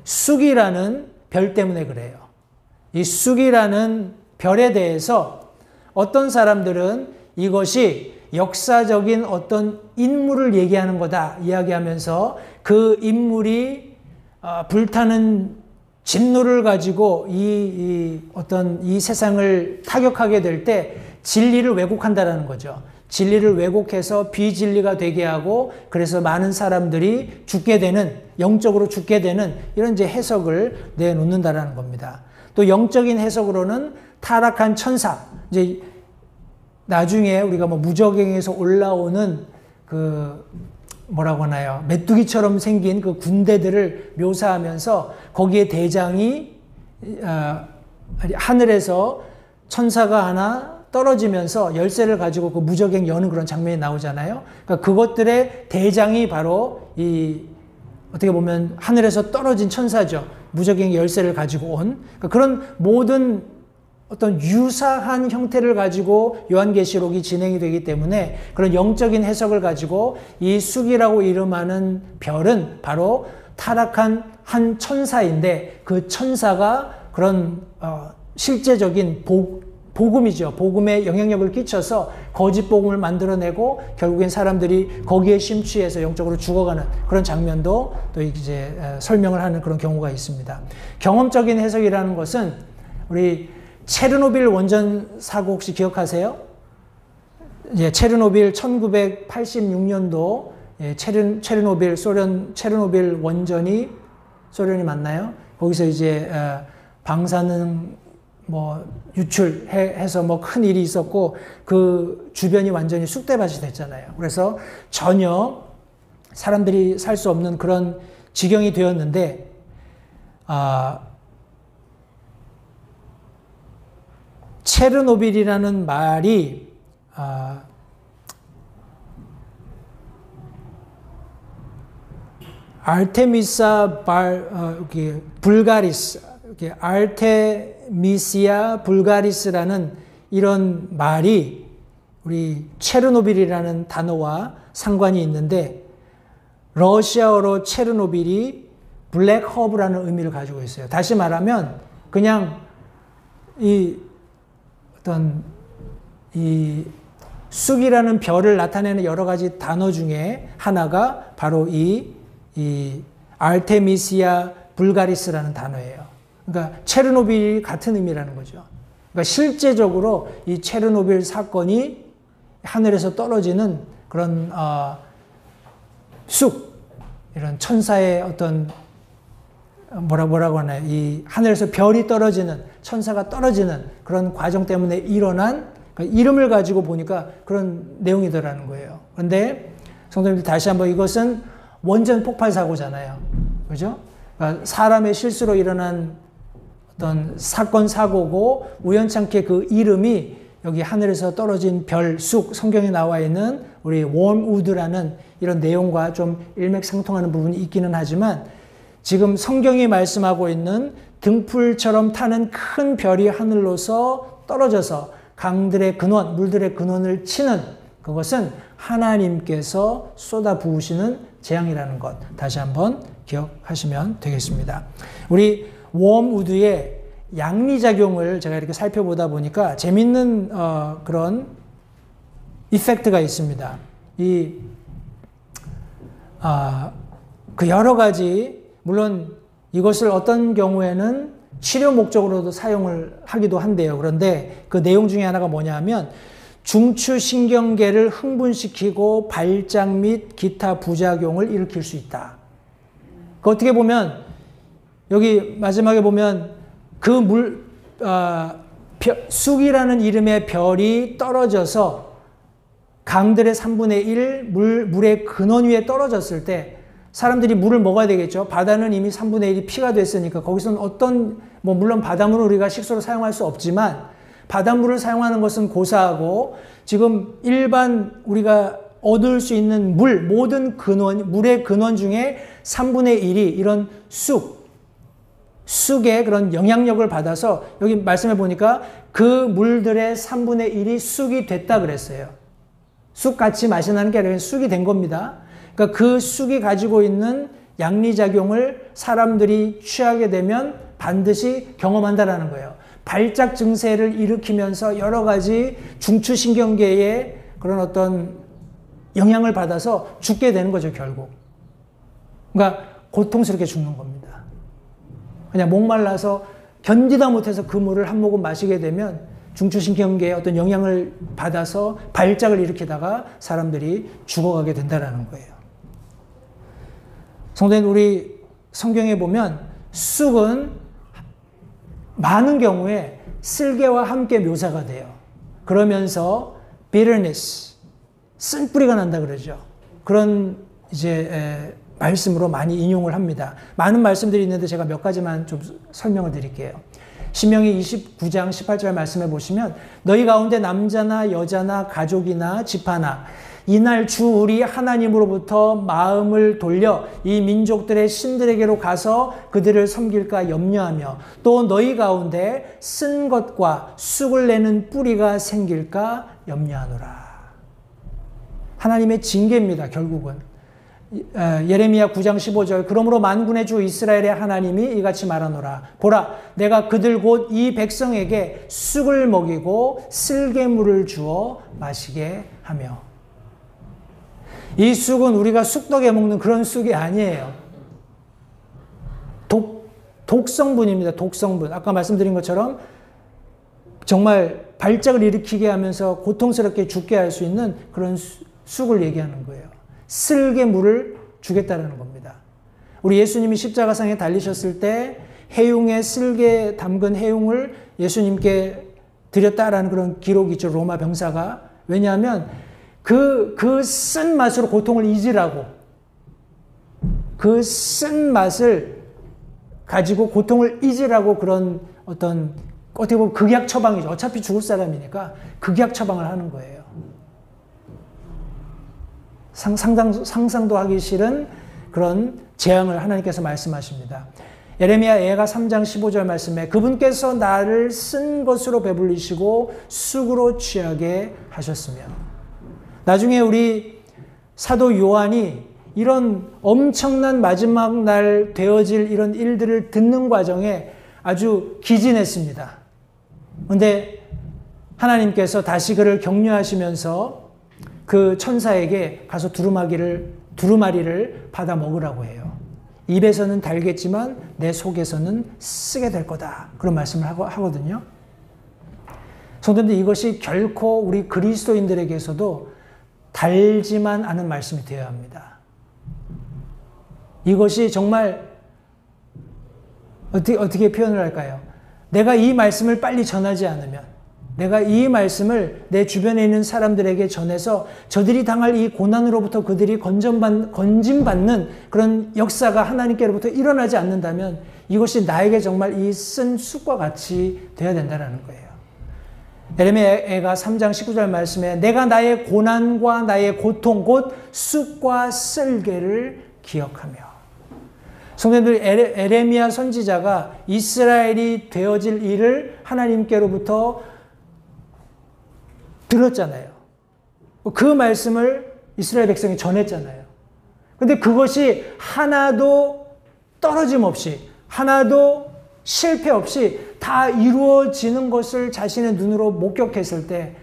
쑥이라는 별 때문에 그래요. 이 쑥이라는 별에 대해서 어떤 사람들은 이것이 역사적인 어떤 인물을 얘기하는 거다 이야기하면서 그 인물이 불타는 진노를 가지고 이 세상을 타격하게 될 때 진리를 왜곡한다라는 거죠. 진리를 왜곡해서 비진리가 되게 하고 그래서 많은 사람들이 죽게 되는, 영적으로 죽게 되는 이런 이제 해석을 내놓는다라는 겁니다. 또 영적인 해석으로는 타락한 천사, 이제 나중에 우리가 뭐 무저갱에서 올라오는 그 뭐라고 하나요? 메뚜기처럼 생긴 그 군대들을 묘사하면서 거기에 대장이 하늘에서 천사가 하나 떨어지면서 열쇠를 가지고 그 무저갱 여는 그런 장면이 나오잖아요. 그러니까 그것들의 대장이 바로 이 어떻게 보면 하늘에서 떨어진 천사죠. 무저갱 열쇠를 가지고 온. 그러니까 그런 모든 어떤 유사한 형태를 가지고 요한계시록이 진행이 되기 때문에 그런 영적인 해석을 가지고 이 쑥이라고 이름하는 별은 바로 타락한 한 천사인데 그 천사가 그런 실제적인 복음이죠. 복음에 영향력을 끼쳐서 거짓 복음을 만들어내고 결국엔 사람들이 거기에 심취해서 영적으로 죽어가는 그런 장면도 또 이제 설명을 하는 그런 경우가 있습니다. 경험적인 해석이라는 것은 우리 체르노빌 원전 사고 혹시 기억하세요? 예, 체르노빌 1986년도 체르노빌 체르노빌 원전이 소련이 맞나요? 거기서 이제 방사능 뭐 유출해서 뭐 큰 일이 있었고 그 주변이 완전히 쑥대밭이 됐잖아요. 그래서 전혀 사람들이 살 수 없는 그런 지경이 되었는데 체르노빌이라는 말이 아르테미사 불가리스, 아르테미시아 불가리스라는 이런 말이 우리 체르노빌이라는 단어와 상관이 있는데 러시아어로 체르노빌이 블랙허브라는 의미를 가지고 있어요. 다시 말하면 그냥 이 쑥이라는 별을 나타내는 여러 가지 단어 중에 하나가 바로 이 아르테미시아 불가리스라는 단어예요. 그러니까 체르노빌이 같은 의미라는 거죠. 그러니까 실제적으로 이 체르노빌 사건이 하늘에서 떨어지는 그런 쑥, 이런 천사의 어떤 뭐라고 하나요? 이 하늘에서 별이 떨어지는, 천사가 떨어지는 그런 과정 때문에 일어난 그러니까 이름을 가지고 보니까 그런 내용이더라는 거예요. 그런데 성도님들 다시 한번 이것은 원전 폭발 사고잖아요. 그죠? 그러니까 사람의 실수로 일어난 어떤 사건, 사고고 우연찮게 그 이름이 여기 하늘에서 떨어진 별, 쑥, 성경에 나와 있는 우리 웜우드라는 이런 내용과 좀 일맥상통하는 부분이 있기는 하지만 지금 성경이 말씀하고 있는 등불처럼 타는 큰 별이 하늘로서 떨어져서 강들의 근원, 물들의 근원을 치는 그것은 하나님께서 쏟아 부으시는 재앙이라는 것 다시 한번 기억하시면 되겠습니다. 우리 웜우드에 양리작용을 제가 이렇게 살펴보다 보니까 재밌는 그런 이펙트가 있습니다. 그 여러 가지, 물론 이것을 어떤 경우에는 치료 목적으로도 사용을 하기도 한대요. 그런데 그 내용 중에 하나가 뭐냐면 중추신경계를 흥분시키고 발작 및 기타 부작용을 일으킬 수 있다. 그 어떻게 보면 여기 마지막에 보면 그 쑥이라는 이름의 별이 떨어져서 강들의 3분의 1 물의 근원 위에 떨어졌을 때 사람들이 물을 먹어야 되겠죠. 바다는 이미 3분의 1이 피가 됐으니까 거기서는 물론 바닷물을 우리가 식수로 사용할 수 없지만 바닷물을 사용하는 것은 고사하고 지금 일반 우리가 얻을 수 있는 모든 물의 근원 중에 3분의 1이 이런 쑥의 그런 영향력을 받아서 여기 말씀해 보니까 그 물들의 3분의 1이 쑥이 됐다 그랬어요. 쑥같이 맛이 나는 게 아니라 쑥이 된 겁니다. 그러니까 그 쑥이 가지고 있는 양리작용을 사람들이 취하게 되면 반드시 경험한다라는 거예요. 발작 증세를 일으키면서 여러 가지 중추신경계에 그런 어떤 영향을 받아서 죽게 되는 거죠, 결국. 그러니까 고통스럽게 죽는 겁니다. 그냥 목말라서 견디다 못해서 그 물을 한 모금 마시게 되면 중추신경계에 어떤 영향을 받아서 발작을 일으키다가 사람들이 죽어가게 된다는 거예요. 성도님, 우리 성경에 보면 쑥은 많은 경우에 쓸개와 함께 묘사가 돼요. 그러면서 bitterness, 쓴뿌리가 난다 그러죠. 그런 말씀으로 많이 인용을 합니다. 많은 말씀들이 있는데 제가 몇 가지만 좀 설명을 드릴게요. 신명기 29장 18절 말씀해 보시면 너희 가운데 남자나 여자나 가족이나 집하나 이날 주 우리 하나님으로부터 마음을 돌려 이 민족들의 신들에게로 가서 그들을 섬길까 염려하며 또 너희 가운데 쓴 것과 쑥을 내는 뿌리가 생길까 염려하노라. 하나님의 징계입니다. 결국은 예레미야 9장 15절 그러므로 만군의 주 이스라엘의 하나님이 이같이 말하노라. 보라, 내가 그들 곧 이 백성에게 쑥을 먹이고 쓸개물을 주어 마시게 하며. 이 쑥은 우리가 쑥떡에 먹는 그런 쑥이 아니에요. 독성분입니다. 독성분. 아까 말씀드린 것처럼 정말 발작을 일으키게 하면서 고통스럽게 죽게 할 수 있는 그런 쑥을 얘기하는 거예요. 쓸개물을 주겠다는 겁니다. 우리 예수님이 십자가상에 달리셨을 때 해웅에 쓸개 담근 해웅을 예수님께 드렸다라는 그런 기록이 있죠. 로마 병사가. 왜냐하면 그 쓴 맛으로 고통을 잊으라고. 그 쓴 맛을 가지고 고통을 잊으라고 그런 어떻게 보면 극약 처방이죠. 어차피 죽을 사람이니까 극약 처방을 하는 거예요. 상상도 하기 싫은 그런 재앙을 하나님께서 말씀하십니다. 예레미야 예가 3장 15절 말씀에 그분께서 나를 쓴 것으로 배불리시고 쑥으로 취하게 하셨으며. 나중에 우리 사도 요한이 이런 엄청난 마지막 날 되어질 이런 일들을 듣는 과정에 아주 기진했습니다. 그런데 하나님께서 다시 그를 격려하시면서 그 천사에게 가서 두루마리를 받아 먹으라고 해요. 입에서는 달겠지만 내 속에서는 쓰게 될 거다. 그런 말씀을 하거든요. 성도님들, 이것이 결코 우리 그리스도인들에게서도 달지만 않은 말씀이 되어야 합니다. 이것이 정말 어떻게 표현을 할까요? 내가 이 말씀을 빨리 전하지 않으면, 내가 이 말씀을 내 주변에 있는 사람들에게 전해서 저들이 당할 이 고난으로부터 그들이 건짐받는 그런 역사가 하나님께로부터 일어나지 않는다면 이것이 나에게 정말 이 쓴 쑥과 같이 되어야 된다는 거예요. 예레미야가 3장 19절 말씀에 내가 나의 고난과 나의 고통 곧 쑥과 쓸개를 기억하며. 성도님들, 예레미야 선지자가 이스라엘이 되어질 일을 하나님께로부터 들었잖아요. 그 말씀을 이스라엘 백성이 전했잖아요. 근데 그것이 하나도 떨어짐 없이, 하나도 실패 없이 다 이루어지는 것을 자신의 눈으로 목격했을 때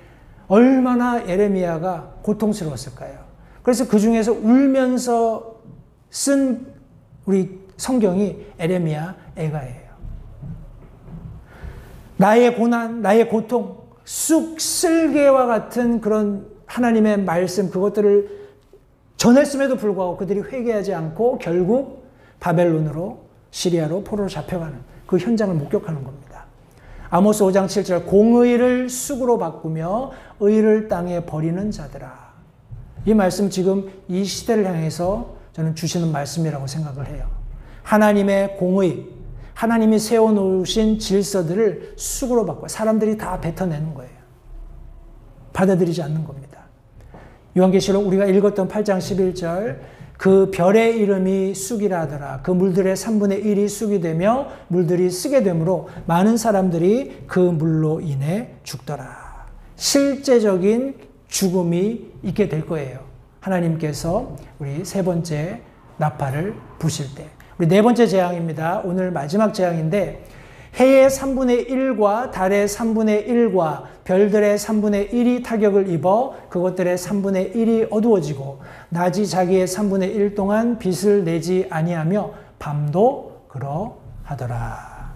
얼마나 예레미야가 고통스러웠을까요? 그래서 그 중에서 울면서 쓴 우리 성경이 에레미야 애가예요. 나의 고난, 나의 고통, 쑥 쓸개와 같은 그런 하나님의 말씀, 그것들을 전했음에도 불구하고 그들이 회개하지 않고 결국 바벨론으로, 시리아로, 포로로 잡혀가는 그 현장을 목격하는 겁니다. 아모스 5장 7절, 공의를 쑥으로 바꾸며 의를 땅에 버리는 자들아. 이 말씀 지금 이 시대를 향해서 저는 주시는 말씀이라고 생각을 해요. 하나님의 공의, 하나님이 세워놓으신 질서들을 쑥으로 바꿔 사람들이 다 뱉어내는 거예요. 받아들이지 않는 겁니다. 요한계시록 우리가 읽었던 8장 11절, 그 별의 이름이 쑥이라 하더라. 그 물들의 3분의 1이 쑥이 되며 물들이 쓰게 되므로 많은 사람들이 그 물로 인해 죽더라. 실제적인 죽음이 있게 될 거예요. 하나님께서 우리 세 번째 나팔을 부실 때. 우리 네 번째 재앙입니다. 오늘 마지막 재앙인데, 해의 3분의 1과 달의 3분의 1과 별들의 3분의 1이 타격을 입어 그것들의 3분의 1이 어두워지고 낮이 자기의 3분의 1 동안 빛을 내지 아니하며 밤도 그러하더라.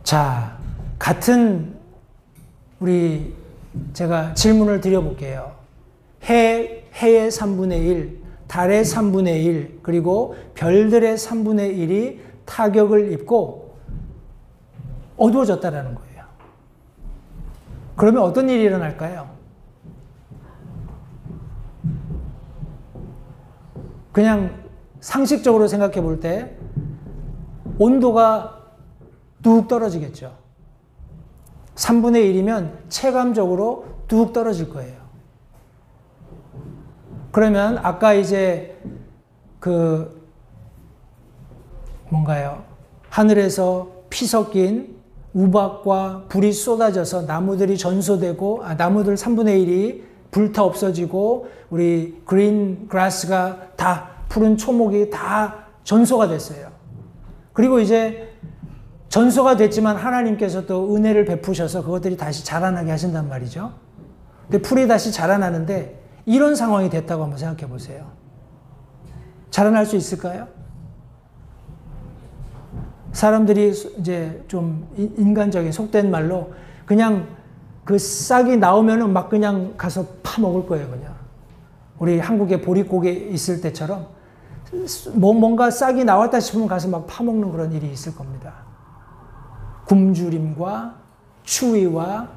자, 같은 제가 질문을 드려볼게요. 해의 3분의 1, 달의 3분의 1, 그리고 별들의 3분의 1이 타격을 입고 어두워졌다라는 거예요. 그러면 어떤 일이 일어날까요? 그냥 상식적으로 생각해 볼 때 온도가 뚝 떨어지겠죠. 3분의 1이면 체감적으로 뚝 떨어질 거예요. 그러면 아까 이제 하늘에서 피 섞인 우박과 불이 쏟아져서 나무들이 전소되고, 나무들 3분의 1이 불타 없어지고, 우리 그린 그라스가 다, 푸른 초목이 다 전소가 됐어요. 그리고 이제 전소가 됐지만 하나님께서 또 은혜를 베푸셔서 그것들이 다시 자라나게 하신단 말이죠. 근데 풀이 다시 자라나는데 이런 상황이 됐다고 한번 생각해 보세요. 자라날 수 있을까요? 사람들이 이제 좀 인간적인 속된 말로 그냥 그 싹이 나오면은 막 그냥 가서 파먹을 거예요, 그냥. 우리 한국에 보릿고개 있을 때처럼 뭔가 싹이 나왔다 싶으면 가서 막 파먹는 그런 일이 있을 겁니다. 굶주림과 추위와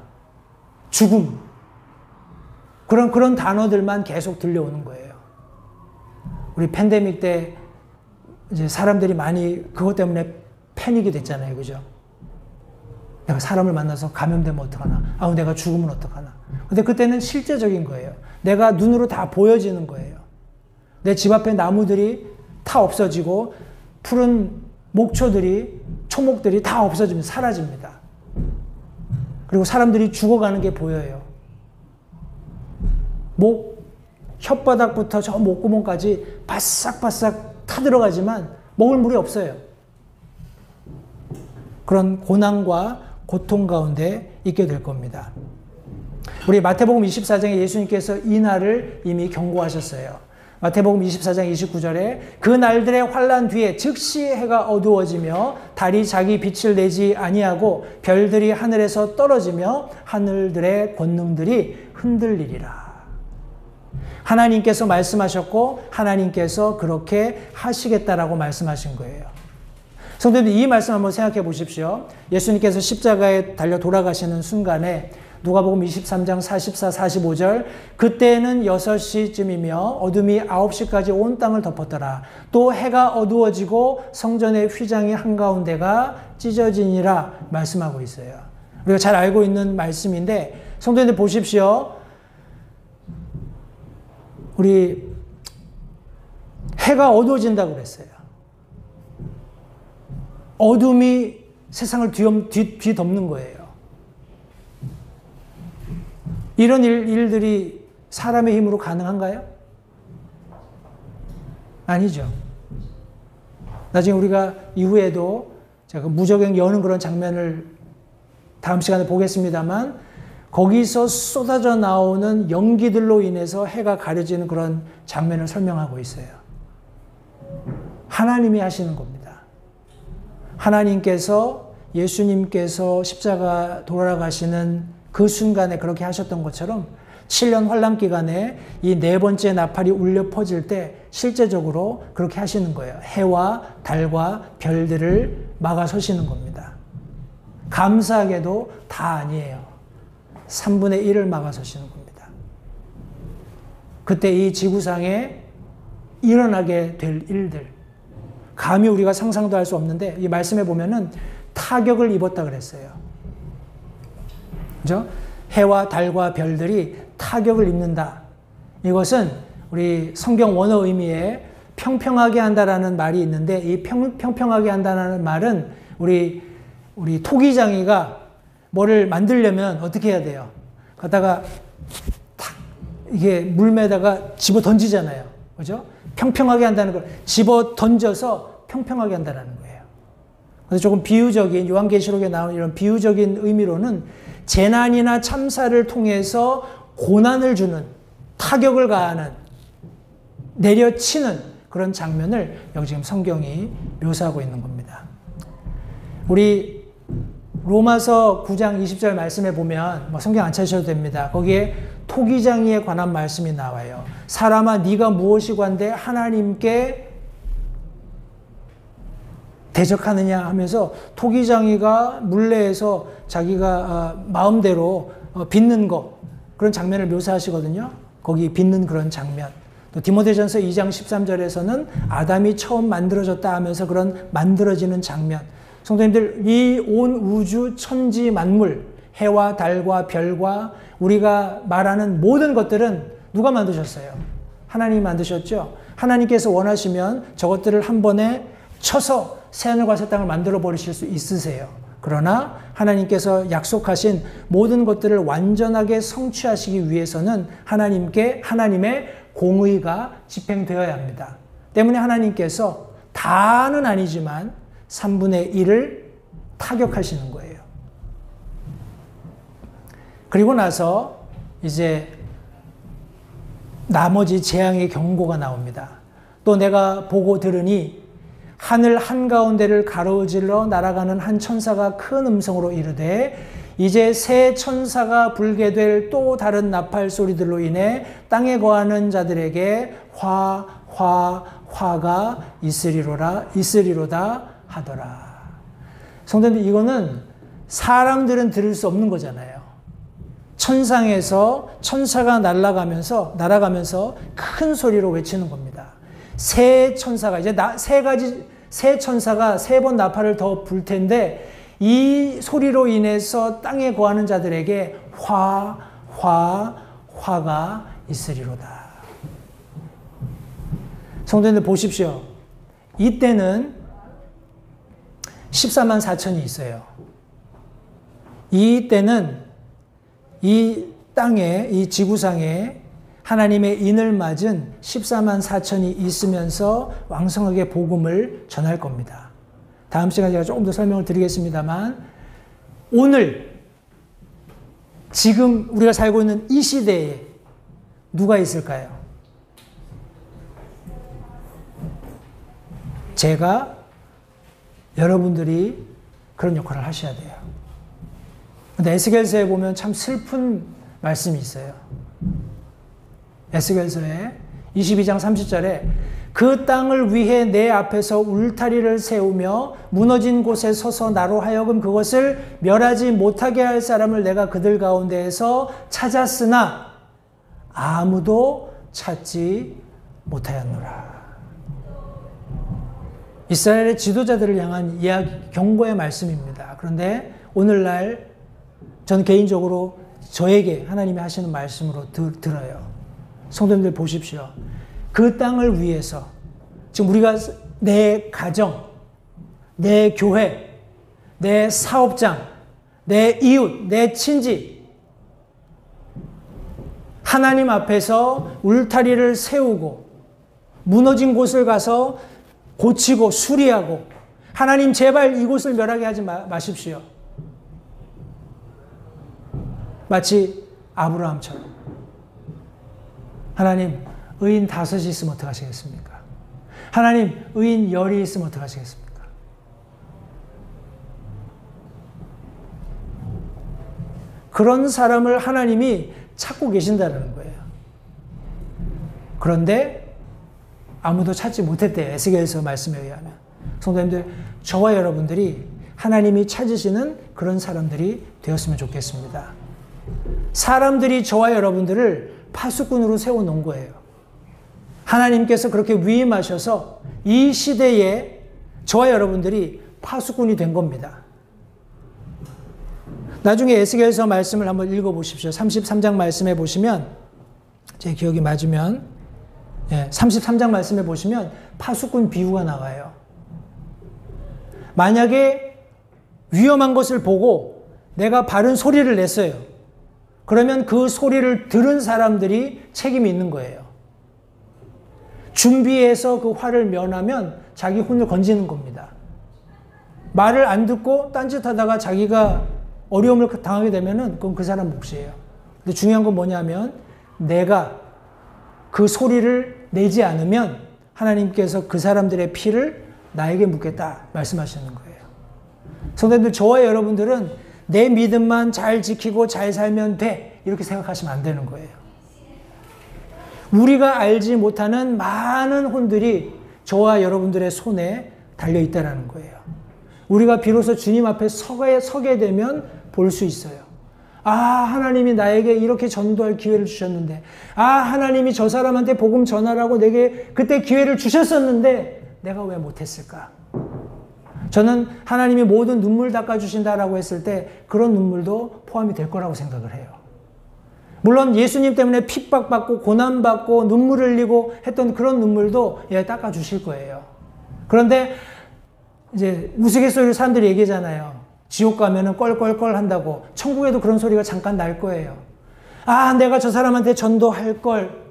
죽음. 그런 단어들만 계속 들려오는 거예요. 우리 팬데믹 때 이제 사람들이 많이 그것 때문에 패닉이 됐잖아요. 그죠? 내가 사람을 만나서 감염되면 어떡하나. 내가 죽으면 어떡하나. 근데 그때는 실제적인 거예요. 내가 눈으로 다 보여지는 거예요. 내 집 앞에 나무들이 다 없어지고 푸른 목초들이, 초목들이 다 없어지면 사라집니다. 그리고 사람들이 죽어가는 게 보여요. 혓바닥부터 저 목구멍까지 바싹바싹 타들어가지만 먹을 물이 없어요. 그런 고난과 고통 가운데 있게 될 겁니다. 우리 마태복음 24장에 예수님께서 이 날을 이미 경고하셨어요. 마태복음 24장 29절에 그 날들의 환난 뒤에 즉시 해가 어두워지며 달이 자기 빛을 내지 아니하고 별들이 하늘에서 떨어지며 하늘들의 권능들이 흔들리리라. 하나님께서 말씀하셨고 하나님께서 그렇게 하시겠다라고 말씀하신 거예요. 성도님들, 이 말씀 한번 생각해 보십시오. 예수님께서 십자가에 달려 돌아가시는 순간에 누가복음 23장 44, 45절 그때는 6시쯤이며 어둠이 9시까지 온 땅을 덮었더라. 또 해가 어두워지고 성전의 휘장이 한가운데가 찢어지니라 말씀하고 있어요. 우리가 잘 알고 있는 말씀인데 성도님들 보십시오. 우리 해가 어두워진다고 그랬어요. 어둠이 세상을 뒤덮는 거예요. 이런 일들이 사람의 힘으로 가능한가요? 아니죠. 나중에 우리가 이후에도 제가 무적행 여는 그런 장면을 다음 시간에 보겠습니다만 거기서 쏟아져 나오는 연기들로 인해서 해가 가려지는 그런 장면을 설명하고 있어요. 하나님이 하시는 겁니다. 하나님께서 예수님께서 십자가 돌아가시는 그 순간에 그렇게 하셨던 것처럼 7년 환란 기간에 이 네 번째 나팔이 울려 퍼질 때 실제적으로 그렇게 하시는 거예요. 해와 달과 별들을 막아서시는 겁니다. 감사하게도 다 아니에요. 3분의 1을 막아서시는 겁니다. 그때 이 지구상에 일어나게 될 일들, 감히 우리가 상상도 할 수 없는데 이 말씀에 보면은 타격을 입었다 그랬어요. 그죠? 해와 달과 별들이 타격을 입는다. 이것은 우리 성경 원어 의미에 평평하게 한다라는 말이 있는데 이 평평하게 한다는 말은 우리 토기장이가 뭐를 만들려면 어떻게 해야 돼요? 갖다가 탁 이게 물매다가 집어 던지잖아요. 그죠? 평평하게 한다는 걸 집어 던져서 평평하게 한다는 거예요. 그래서 조금 비유적인 요한계시록에 나오는 이런 비유적인 의미로는 재난이나 참사를 통해서 고난을 주는 타격을 가하는 내려치는 그런 장면을 여기 지금 성경이 묘사하고 있는 겁니다. 우리 로마서 9장 20절 말씀에 보면 뭐 성경 안 찾으셔도 됩니다. 거기에 토기장이에 관한 말씀이 나와요. 사람아 네가 무엇이 관대 하나님께 대적하느냐 하면서 토기장이가 물레에서 자기가 마음대로 빚는 거 그런 장면을 묘사하시거든요. 거기 빚는 그런 장면. 또 디모데전서 2장 13절에서는 아담이 처음 만들어졌다 하면서 그런 만들어지는 장면. 성도님들, 이 온 우주 천지 만물, 해와 달과 별과 우리가 말하는 모든 것들은 누가 만드셨어요? 하나님이 만드셨죠? 하나님께서 원하시면 저것들을 한 번에 쳐서 새하늘과 새 땅을 만들어 버리실 수 있으세요. 그러나 하나님께서 약속하신 모든 것들을 완전하게 성취하시기 위해서는 하나님의 공의가 집행되어야 합니다. 때문에 하나님께서 다는 아니지만 3분의 1을 타격하시는 거예요. 그리고 나서 이제 나머지 재앙의 경고가 나옵니다. 또 내가 보고 들으니 하늘 한가운데를 가로질러 날아가는 한 천사가 큰 음성으로 이르되 이제 새 천사가 불게 될 또 다른 나팔 소리들로 인해 땅에 거하는 자들에게 화가 있으리로다 하더라. 성도님들, 이거는 사람들은 들을 수 없는 거잖아요. 천상에서 천사가 날아가면서 큰 소리로 외치는 겁니다. 새 천사가 이제 새 천사가 3번 나팔을 더 불 텐데 이 소리로 인해서 땅에 거하는 자들에게 화가 있으리로다. 성도님들 보십시오. 이때는 14만 4천이 있어요. 이때는 이 땅에, 이 지구상에 하나님의 인을 맞은 14만 4천이 있으면서 왕성하게 복음을 전할 겁니다. 다음 시간에 제가 조금 더 설명을 드리겠습니다만 오늘 지금 우리가 살고 있는 이 시대에 누가 있을까요? 제가 여러분들이 그런 역할을 하셔야 돼요. 근데 에스겔서에 보면 참 슬픈 말씀이 있어요. 에스겔서에 22장 30절에 그 땅을 위해 내 앞에서 울타리를 세우며 무너진 곳에 서서 나로 하여금 그것을 멸하지 못하게 할 사람을 내가 그들 가운데에서 찾았으나 아무도 찾지 못하였노라. 이스라엘의 지도자들을 향한 경고의 말씀입니다. 그런데 오늘날 전 개인적으로 저에게 하나님이 하시는 말씀으로 들어요. 성도님들 보십시오. 그 땅을 위해서 지금 우리가 내 가정, 내 교회, 내 사업장, 내 이웃, 내 친지 하나님 앞에서 울타리를 세우고 무너진 곳을 가서 고치고 수리하고 하나님 제발 이곳을 멸하게 하지 마십시오. 마치 아브라함처럼. 하나님 의인 5이 있으면 어떡하시겠습니까? 하나님 의인 10이 있으면 어떡하시겠습니까? 그런 사람을 하나님이 찾고 계신다는 거예요. 그런데 아무도 찾지 못했대요. 에스겔서 말씀에 의하면. 성도님들, 저와 여러분들이 하나님이 찾으시는 그런 사람들이 되었으면 좋겠습니다. 사람들이 저와 여러분들을 파수꾼으로 세워놓은 거예요. 하나님께서 그렇게 위임하셔서 이 시대에 저와 여러분들이 파수꾼이 된 겁니다. 나중에 에스겔서 말씀을 한번 읽어보십시오. 33장 말씀해 보시면, 제 기억이 맞으면 33장 말씀해 보시면 파수꾼 비유가 나와요. 만약에 위험한 것을 보고 내가 바른 소리를 냈어요. 그러면 그 소리를 들은 사람들이 책임이 있는 거예요. 준비해서 그 화를 면하면 자기 혼을 건지는 겁니다. 말을 안 듣고 딴짓하다가 자기가 어려움을 당하게 되면은 그건 그 사람 몫이에요. 근데 중요한 건 뭐냐면 내가 그 소리를 내지 않으면 하나님께서 그 사람들의 피를 나에게 묻겠다 말씀하시는 거예요. 성도님들, 저와 여러분들은 내 믿음만 잘 지키고 잘 살면 돼 이렇게 생각하시면 안 되는 거예요. 우리가 알지 못하는 많은 혼들이 저와 여러분들의 손에 달려있다는 거예요. 우리가 비로소 주님 앞에 서게 되면 볼 수 있어요. 아, 하나님이 나에게 이렇게 전도할 기회를 주셨는데, 아, 하나님이 저 사람한테 복음 전하라고 내게 그때 기회를 주셨었는데 내가 왜 못했을까? 저는 하나님이 모든 눈물 닦아주신다라고 했을 때 그런 눈물도 포함이 될 거라고 생각을 해요. 물론 예수님 때문에 핍박받고 고난받고 눈물 흘리고 했던 그런 눈물도 닦아주실 거예요. 그런데 이제 우스갯소리로 사람들이 얘기하잖아요. 지옥 가면은 껄껄껄 한다고. 천국에도 그런 소리가 잠깐 날 거예요. 아, 내가 저 사람한테 전도할 걸.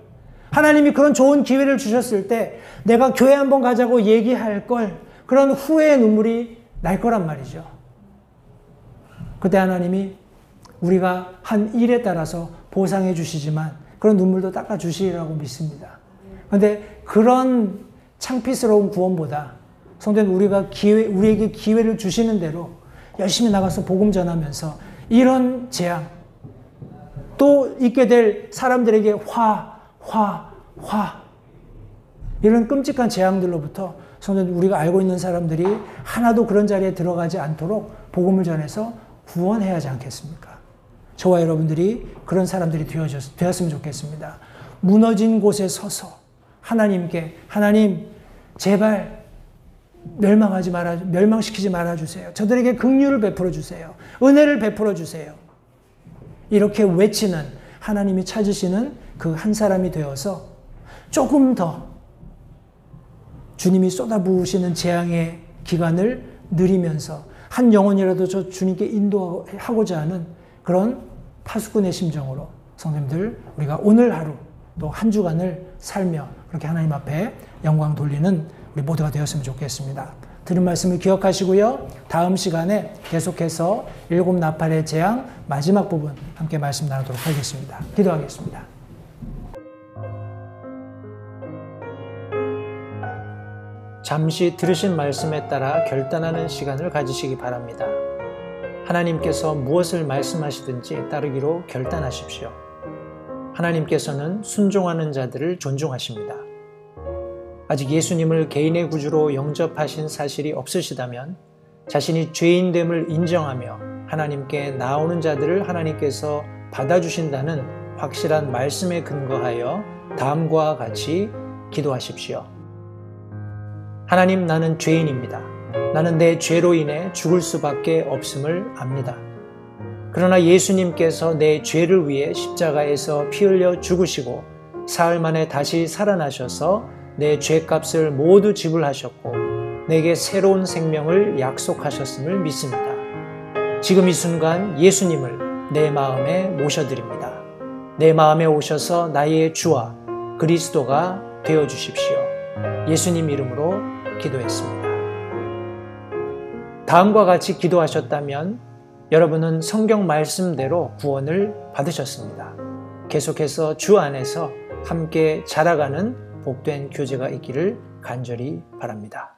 하나님이 그런 좋은 기회를 주셨을 때 내가 교회 한번 가자고 얘기할 걸. 그런 후회의 눈물이 날 거란 말이죠. 그때 하나님이 우리가 한 일에 따라서 보상해 주시지만 그런 눈물도 닦아 주시리라고 믿습니다. 그런데 그런 창피스러운 구원보다 성도님, 우리에게 기회를 주시는 대로 열심히 나가서 복음 전하면서 이런 재앙, 또 있게 될 사람들에게 이런 끔찍한 재앙들로부터 성도님, 우리가 알고 있는 사람들이 하나도 그런 자리에 들어가지 않도록 복음을 전해서 구원해야 하지 않겠습니까? 저와 여러분들이 그런 사람들이 되었으면 좋겠습니다. 무너진 곳에 서서 하나님께, 하나님 제발 멸망시키지 말아주세요. 저들에게 긍휼을 베풀어 주세요. 은혜를 베풀어 주세요. 이렇게 외치는 하나님이 찾으시는 그 한 사람이 되어서 조금 더 주님이 쏟아부으시는 재앙의 기간을 누리면서 한 영혼이라도 저 주님께 인도하고자 하는 그런 파수꾼의 심정으로 성도님들, 우리가 오늘 하루 또 한 주간을 살며 그렇게 하나님 앞에 영광 돌리는 우리 모두가 되었으면 좋겠습니다. 들은 말씀을 기억하시고요. 다음 시간에 계속해서 7 나팔의 재앙 마지막 부분 함께 말씀 나누도록 하겠습니다. 기도하겠습니다. 잠시 들으신 말씀에 따라 결단하는 시간을 가지시기 바랍니다. 하나님께서 무엇을 말씀하시든지 따르기로 결단하십시오. 하나님께서는 순종하는 자들을 존중하십니다. 아직 예수님을 개인의 구주로 영접하신 사실이 없으시다면 자신이 죄인됨을 인정하며 하나님께 나오는 자들을 하나님께서 받아주신다는 확실한 말씀에 근거하여 다음과 같이 기도하십시오. 하나님, 나는 죄인입니다. 나는 내 죄로 인해 죽을 수밖에 없음을 압니다. 그러나 예수님께서 내 죄를 위해 십자가에서 피 흘려 죽으시고 사흘 만에 다시 살아나셔서 내 죄값을 모두 지불하셨고 내게 새로운 생명을 약속하셨음을 믿습니다. 지금 이 순간 예수님을 내 마음에 모셔드립니다. 내 마음에 오셔서 나의 주와 그리스도가 되어주십시오. 예수님 이름으로 기도했습니다. 다음과 같이 기도하셨다면 여러분은 성경 말씀대로 구원을 받으셨습니다. 계속해서 주 안에서 함께 자라가는 복된 교제가 있기를 간절히 바랍니다.